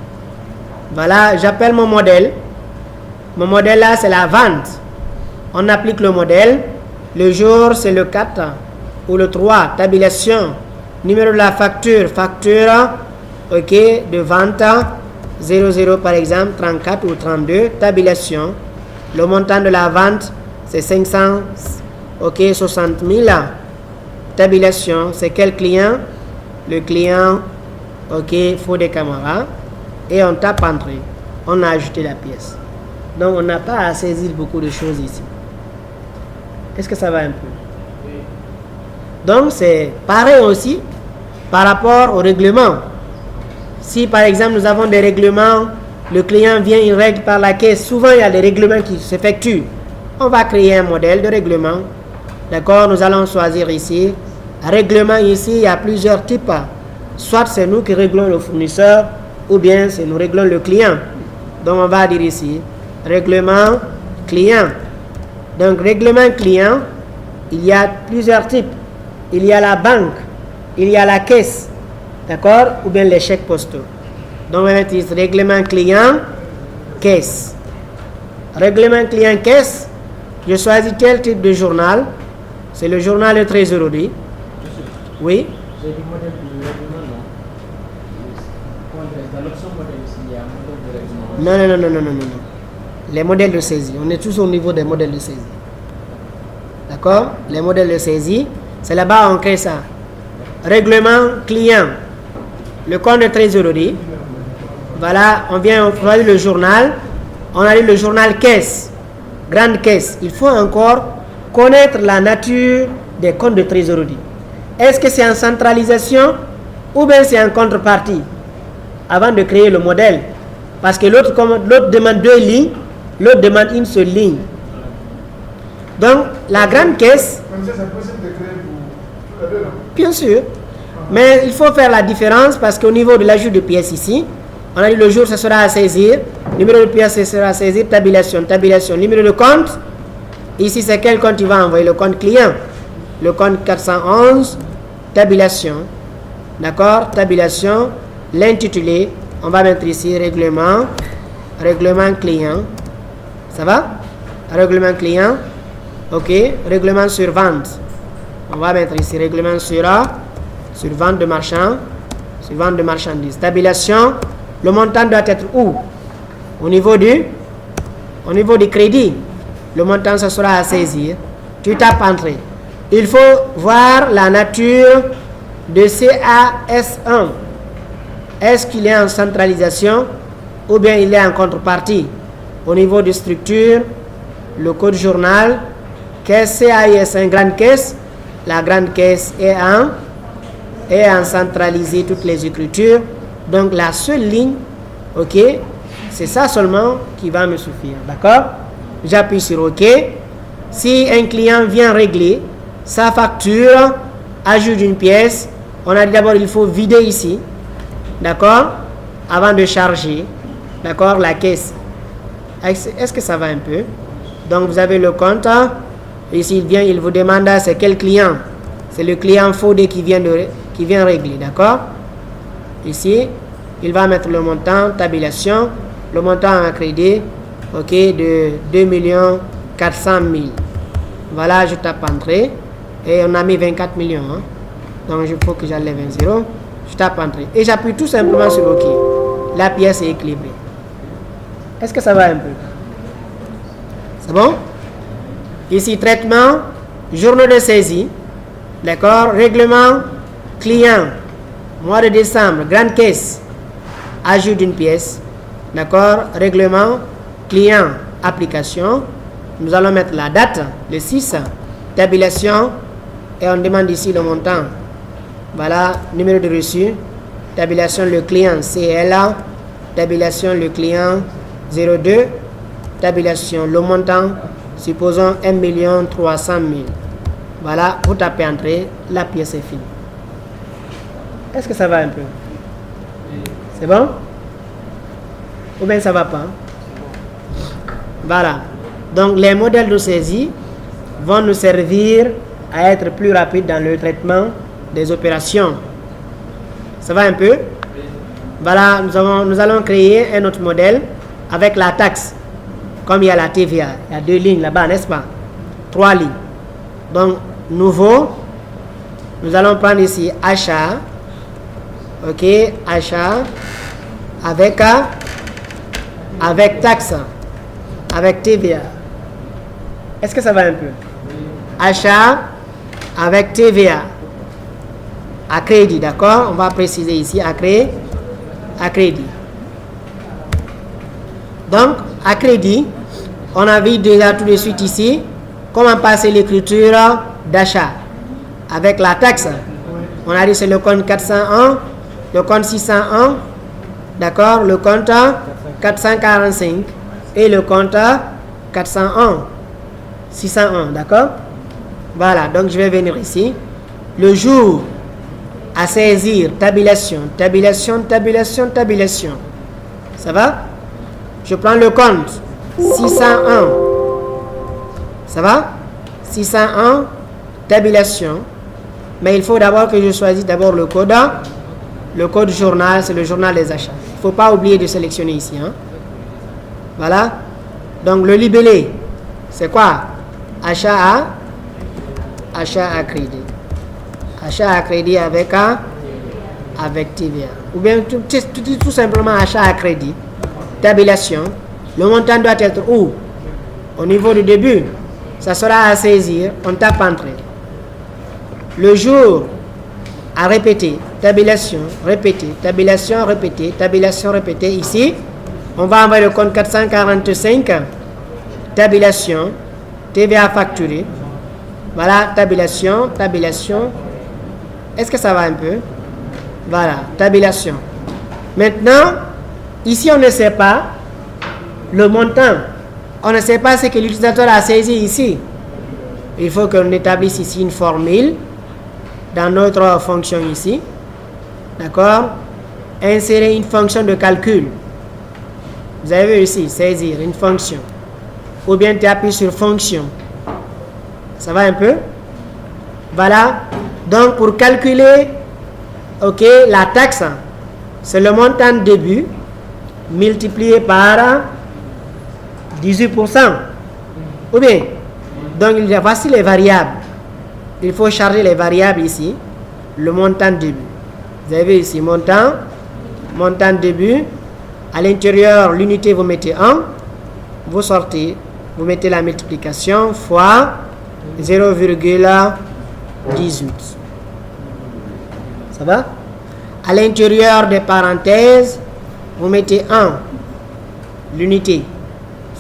Voilà, j'appelle mon modèle. Mon modèle là, c'est la vente. On applique le modèle. Le jour, c'est le 4 ou le 3. Tabulation. Numéro de la facture. Facture, ok, de vente 00 par exemple, 34 ou 32. Tabulation. Le montant de la vente, c'est 500, ok, 60 000. Tabulation, c'est quel client? Le client, ok, faut des caméras. Et on tape entrée. On a ajouté la pièce. Donc on n'a pas à saisir beaucoup de choses ici. Est-ce que ça va un peu? Donc c'est pareil aussi par rapport au règlement. Si par exemple nous avons des règlements, le client vient, il règle par la caisse. Souvent il y a des règlements qui s'effectuent. On va créer un modèle de règlement. D'accord, nous allons choisir ici. Règlement ici, il y a plusieurs types. Soit c'est nous qui réglons le fournisseur, ou bien c'est nous réglons le client. Donc on va dire ici, règlement client. Donc règlement client, il y a plusieurs types. Il y a la banque, il y a la caisse, d'accord, ou bien les chèques postaux. Donc on va mettre ici, règlement client, caisse. Règlement client, caisse, je choisis quel type de journal. C'est le journal de trésorerie. Oui. Non. Les modèles de saisie. On est tous au niveau des modèles de saisie. D'accord? Les modèles de saisie, c'est là-bas on crée ça. Règlement client. Le compte de trésorerie. Voilà, on a lu le journal. On a lu le journal caisse. Grande caisse. Il faut encore connaître la nature des comptes de trésorerie. Est-ce que c'est en centralisation ou bien c'est en contrepartie avant de créer le modèle? Parce que l'autre demande 2 lignes, l'autre demande une seule ligne. Donc, la grande caisse... Comme ça, c'est possible de créer pour tous les deux, non? Bien sûr. Mais il faut faire la différence parce qu'au niveau de l'ajout de pièces ici, on a dit le jour, ce sera à saisir. Numéro de pièce, ce sera à saisir. Tabulation. Numéro de compte. Ici, c'est quel compte il va envoyer? Le compte client. Le compte 411. Tabulation. D'accord? Tabulation. L'intitulé. On va mettre ici règlement. Règlement client. Ça va? Règlement client. Ok. Règlement sur vente. On va mettre ici règlement sur vente de marchands. Sur vente de marchandises. Tabulation. Le montant doit être où? Au niveau du crédit. Le montant, ce sera à saisir. Tu tapes entrée. Il faut voir la nature de CAS1. Est-ce qu'il est en centralisation ou bien il est en contrepartie? Au niveau de structure, le code journal, caisse CAIS, une grande caisse. La grande caisse est en centralisé toutes les écritures. Donc la seule ligne, ok, c'est ça seulement qui va me suffire. D'accord? J'appuie sur OK. Si un client vient régler sa facture, ajout d'une pièce, on a dit d'abord il faut vider ici. D'accord? Avant de charger. D'accord? La caisse. Est-ce que ça va un peu? Donc vous avez le compte. Ici il vous demande c'est quel client? C'est le client Fodé qui vient régler. D'accord? Ici, il va mettre le montant, tabulation, le montant à crédit, ok, de 2 400 000. Voilà, je tape entrée et on a mis 24 millions. Hein. Donc, il faut que j'enlève un 0. Je tape entrée et j'appuie tout simplement sur OK. La pièce est équilibrée. Est-ce que ça va un peu? C'est bon? Ici, traitement, journaux de saisie, d'accord, règlement, client. Mois de décembre, grande caisse, ajout d'une pièce, d'accord, règlement, client, application, nous allons mettre la date, le 6, tabulation, et on demande ici le montant, voilà, numéro de reçu, tabulation, le client, CLA, tabulation, le client, 02, tabulation, le montant, supposons 1 300 000, voilà, vous tapez entrée, la pièce est finie. Est-ce que ça va un peu? C'est bon? Ou bien ça va pas? Voilà. Donc les modèles de saisie vont nous servir à être plus rapides dans le traitement des opérations. Ça va un peu? Voilà, nous allons créer un autre modèle avec la taxe. Comme il y a la TVA, il y a 2 lignes là-bas, n'est-ce pas? 3 lignes. Donc, nouveau, nous allons prendre ici achat. Ok, achat avec taxe, avec TVA. Est-ce que ça va un peu? Achat avec TVA. À crédit, d'accord? On va préciser ici à crédit. Donc, à crédit, on a vu déjà tout de suite ici comment passer l'écriture d'achat avec la taxe. On a dit c'est le compte 401, le compte 601, d'accord, le compte 445 et le compte 401, 601, d'accord? Voilà, donc je vais venir ici. Le jour à saisir, tabulation. Ça va? Je prends le compte 601. Ça va? 601, tabulation. Mais il faut d'abord que je choisisse d'abord le code. Le code journal, c'est le journal des achats. Il ne faut pas oublier de sélectionner ici. Hein? Voilà. Donc le libellé, c'est quoi? Achat à crédit. Achat à crédit avec TVA. Ou bien tout simplement achat à crédit. tabulation. Le montant doit être où? Au niveau du début. Ça sera à saisir. On tape entrée. Le jour à répéter. Tabulation, répéter, tabulation, répéter, tabulation, répéter. Ici, on va envoyer le compte 445. Tabulation, TVA facturée. Voilà, tabulation, tabulation. Est-ce que ça va un peu? Voilà, tabulation. Maintenant, ici, on ne sait pas le montant. On ne sait pas ce que l'utilisateur a saisi ici. Il faut qu'on établisse ici une formule dans notre fonction ici. D'accord? Insérer une fonction de calcul. Vous avez vu ici, saisir une fonction. Ou bien tu appuies sur fonction. Ça va un peu? Voilà. Donc, pour calculer, ok, la taxe, c'est le montant de début multiplié par 18%. Ou bien, donc, voici les variables. Il faut charger les variables ici. Le montant de début. Vous avez vu ici, montant de début. À l'intérieur, l'unité, vous mettez 1. Vous sortez, vous mettez la multiplication fois 0,18. Ça va? À l'intérieur des parenthèses, vous mettez 1. L'unité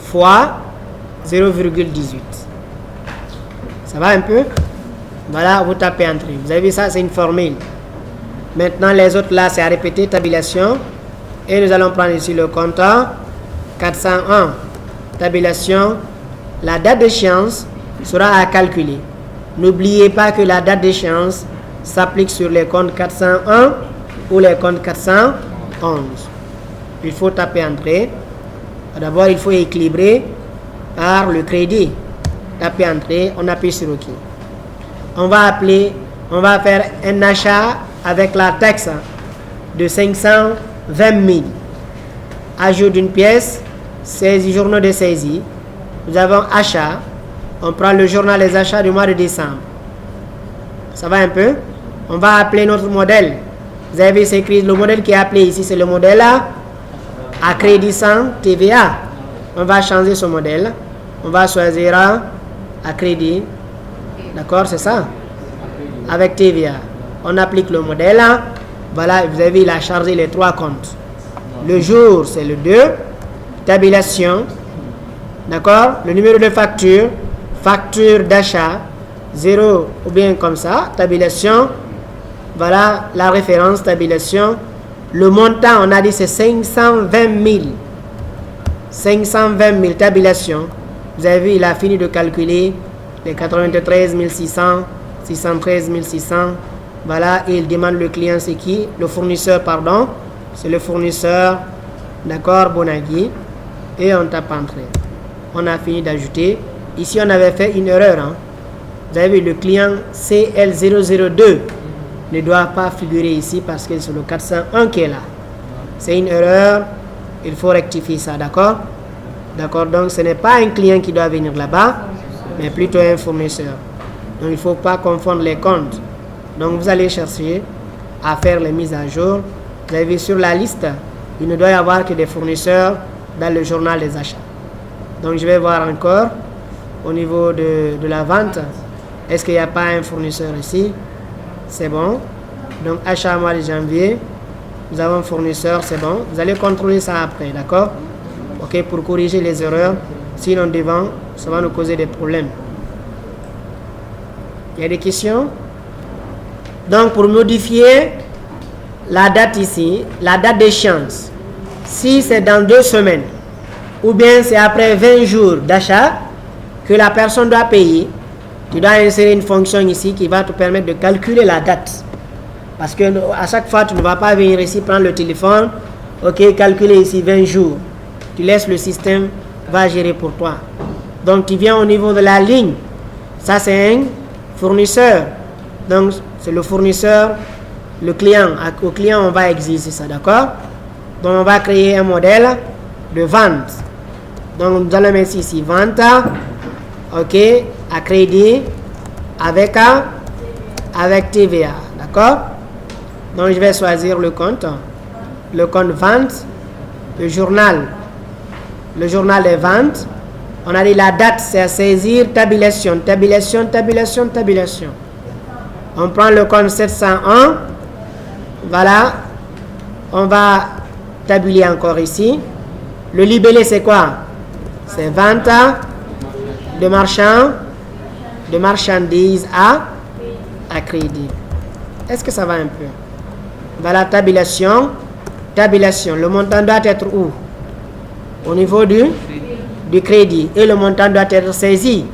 fois 0,18. Ça va un peu? Voilà, vous tapez entrée. Vous avez vu ça, c'est une formule. Maintenant, les autres là, c'est à répéter, tabulation. Et nous allons prendre ici le compteur. 401. Tabulation. La date d'échéance sera à calculer. N'oubliez pas que la date d'échéance s'applique sur les comptes 401 ou les comptes 411. Il faut taper entrée. D'abord, il faut équilibrer par le crédit. Taper entrée, on appuie sur OK. On va faire un achat avec la taxe de 520 000. Ajout d'une pièce, saisie, journaux de saisie. Nous avons achat. On prend le journal des achats du mois de décembre. Ça va un peu? On va appeler notre modèle. Vous avez vu, c'est écrit, le modèle qui est appelé ici, c'est le modèle à crédit sans TVA. On va changer ce modèle. On va choisir à crédit. D'accord, c'est ça? Avec TVA. On applique le modèle. Voilà, vous avez vu, il a chargé les 3 comptes. Le jour, c'est le 2. Tabulation. D'accord? Le numéro de facture. Facture d'achat. 0 ou bien comme ça. Tabulation. Voilà la référence, tabulation. Le montant, on a dit, c'est 520 000. 520 000, tabulation. Vous avez vu, il a fini de calculer les 93 600, 613 600. Voilà, et il demande le client, c'est qui? Le fournisseur, pardon. C'est le fournisseur, d'accord, Bonagui. Et on tape entrée. On a fini d'ajouter. Ici, on avait fait une erreur. Vous avez vu, le client CL002 ne doit pas figurer ici parce que c'est le 401 qui est là. C'est une erreur. Il faut rectifier ça, d'accord? D'accord, donc ce n'est pas un client qui doit venir là-bas, mais plutôt un fournisseur. Donc il ne faut pas confondre les comptes. Donc vous allez chercher à faire les mises à jour. Vous avez vu sur la liste, il ne doit y avoir que des fournisseurs dans le journal des achats. Donc je vais voir encore au niveau de la vente. Est-ce qu'il n'y a pas un fournisseur ici? C'est bon. Donc achat mois de janvier. Nous avons un fournisseur, c'est bon. Vous allez contrôler ça après, d'accord? Ok, pour corriger les erreurs. Sinon devant, ça va nous causer des problèmes. Il y a des questions? Donc pour modifier la date ici, la date d'échéance, si c'est dans 2 semaines, ou bien c'est après 20 jours d'achat que la personne doit payer, tu dois insérer une fonction ici qui va te permettre de calculer la date. Parce que à chaque fois, tu ne vas pas venir ici prendre le téléphone, ok, calculer ici 20 jours. Tu laisses le système, va gérer pour toi. Donc tu viens au niveau de la ligne. Ça c'est un fournisseur. Donc c'est le fournisseur, le client. Au client, on va exiger ça, d'accord? Donc on va créer un modèle de vente. Donc nous allons mettre ici vente, ok, à crédit avec TVA, d'accord? Donc je vais choisir le compte vente, le journal le journal des ventes. On a dit la date, c'est à saisir, tabulation, tabulation, tabulation, tabulation. On prend le compte 701. Voilà. On va tabuler encore ici. Le libellé, c'est quoi? C'est vente de marchandises à crédit. Est-ce que ça va un peu? Voilà, tabulation. Tabulation. Le montant doit être où? Au niveau du crédit. Et le montant doit être saisi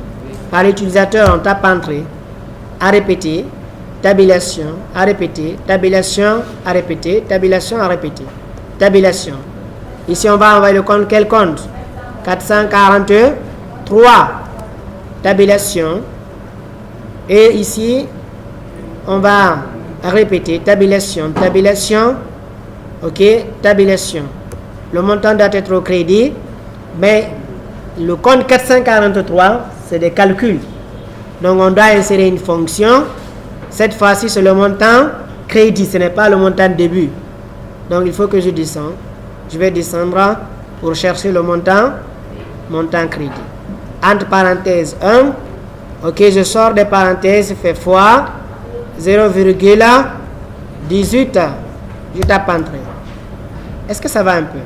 par l'utilisateur en tape entrée. À répéter. Tabulation. À répéter. Tabulation. À répéter. Tabulation. À répéter. Tabulation. Ici, on va envoyer le compte. Quel compte? 443. Tabulation. Et ici, on va répéter. Tabulation. Tabulation. OK. Tabulation. Le montant doit être au crédit. Mais le compte 443, c'est des calculs. Donc, on doit insérer une fonction. Cette fois-ci, c'est le montant crédit. Ce n'est pas le montant début. Donc, il faut que je descende. Je vais descendre pour chercher le montant crédit. Entre parenthèses 1. OK, je sors des parenthèses, fait fois 0,18. Je tape entrée. Est-ce que ça va un peu?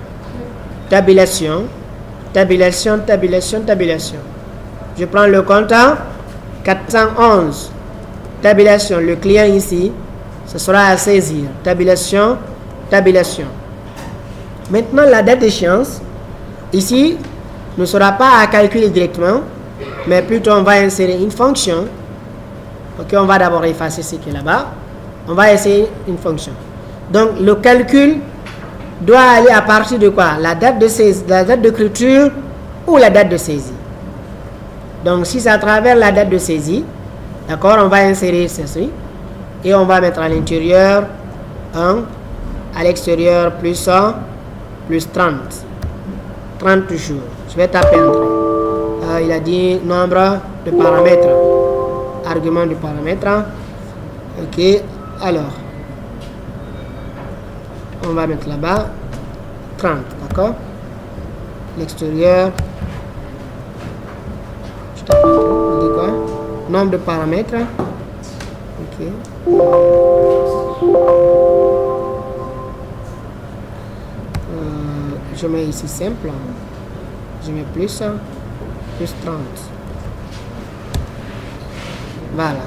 Tabulation. Tabulation, tabulation, tabulation. Je prends le compte 411. Tabulation. Le client ici, ce sera à saisir. Tabulation, tabulation. Maintenant, la date d'échéance, ici, ne sera pas à calculer directement, mais plutôt on va insérer une fonction. OK, on va d'abord effacer ce qui est là-bas. On va essayer une fonction. Donc, le calcul doit aller à partir de quoi? La date de saisie, la date de clôture ou la date de saisie. Donc, si c'est à travers la date de saisie, d'accord, on va insérer ceci et on va mettre à l'intérieur 1, à l'extérieur plus 1, plus 30. 30 jours. Je vais taper entrée. Il a dit nombre de paramètres. Argument de paramètres. OK. Alors, on va mettre là-bas 30, d'accord? L'extérieur. Je tape entrée. On dit quoi? Nombre de paramètres. OK. Je mets ici simple. Je mets plus 30. Voilà.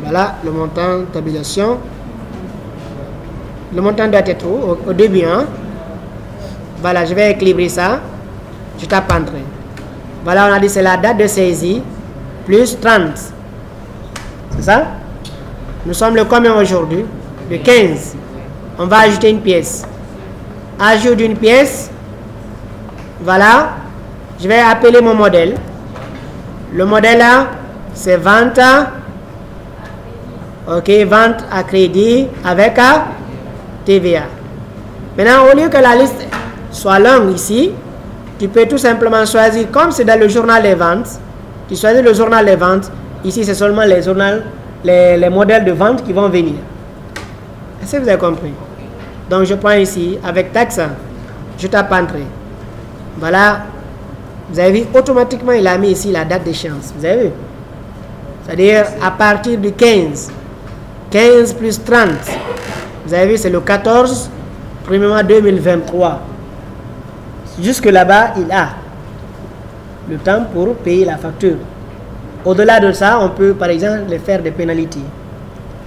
Voilà le montant tabulation. Le montant doit être au début. Hein? Voilà, je vais équilibrer ça. Je tape entrée. Voilà, on a dit c'est la date de saisie plus 30. C'est ça? Nous sommes le combien aujourd'hui? Le 15. On va ajouter une pièce. Ajout d'une pièce. Voilà. Je vais appeler mon modèle. Le modèle là, c'est vente. OK, vente à crédit avec TVA. Maintenant, au lieu que la liste soit longue ici, tu peux tout simplement choisir, comme c'est dans le journal des ventes, tu choisis le journal des ventes. Ici, c'est seulement les modèles de vente qui vont venir. Est-ce que vous avez compris? Donc, je prends ici, avec taxe, je tape entrée. Voilà. Vous avez vu, automatiquement, il a mis ici la date d'échéance. Vous avez vu? C'est-à-dire, à partir du 15. 15 plus 30. Vous avez vu, c'est le 14, premier mois 2023. Jusque là-bas, il a le temps pour payer la facture. Au-delà de ça, on peut, par exemple, faire des pénalités.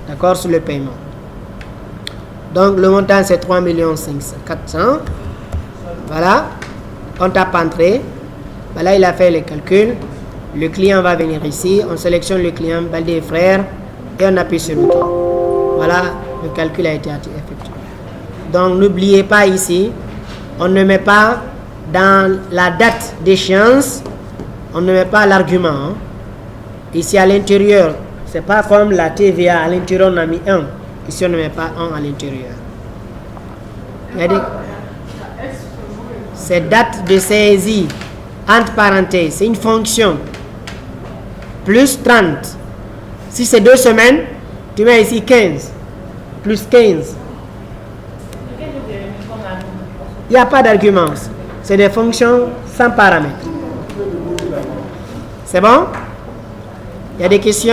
D'accord, sur le paiement. Donc, le montant, c'est 3 400 000. Voilà. On tape entrée. Voilà, il a fait les calculs. Le client va venir ici. On sélectionne le client, Baldé et Frères. Et on appuie sur OK. Voilà, le calcul a été effectué. Donc, n'oubliez pas ici, on ne met pas dans la date d'échéance, on ne met pas l'argument. Hein. Ici, à l'intérieur, c'est pas comme la TVA. À l'intérieur, on a mis 1. Ici, on ne met pas 1 à l'intérieur. C'est date de saisie, entre parenthèses, c'est une fonction. Plus 30. Si c'est 2 semaines, tu mets ici 15. Plus 15. Il n'y a pas d'argument. C'est des fonctions sans paramètres. C'est bon? Il y a des questions?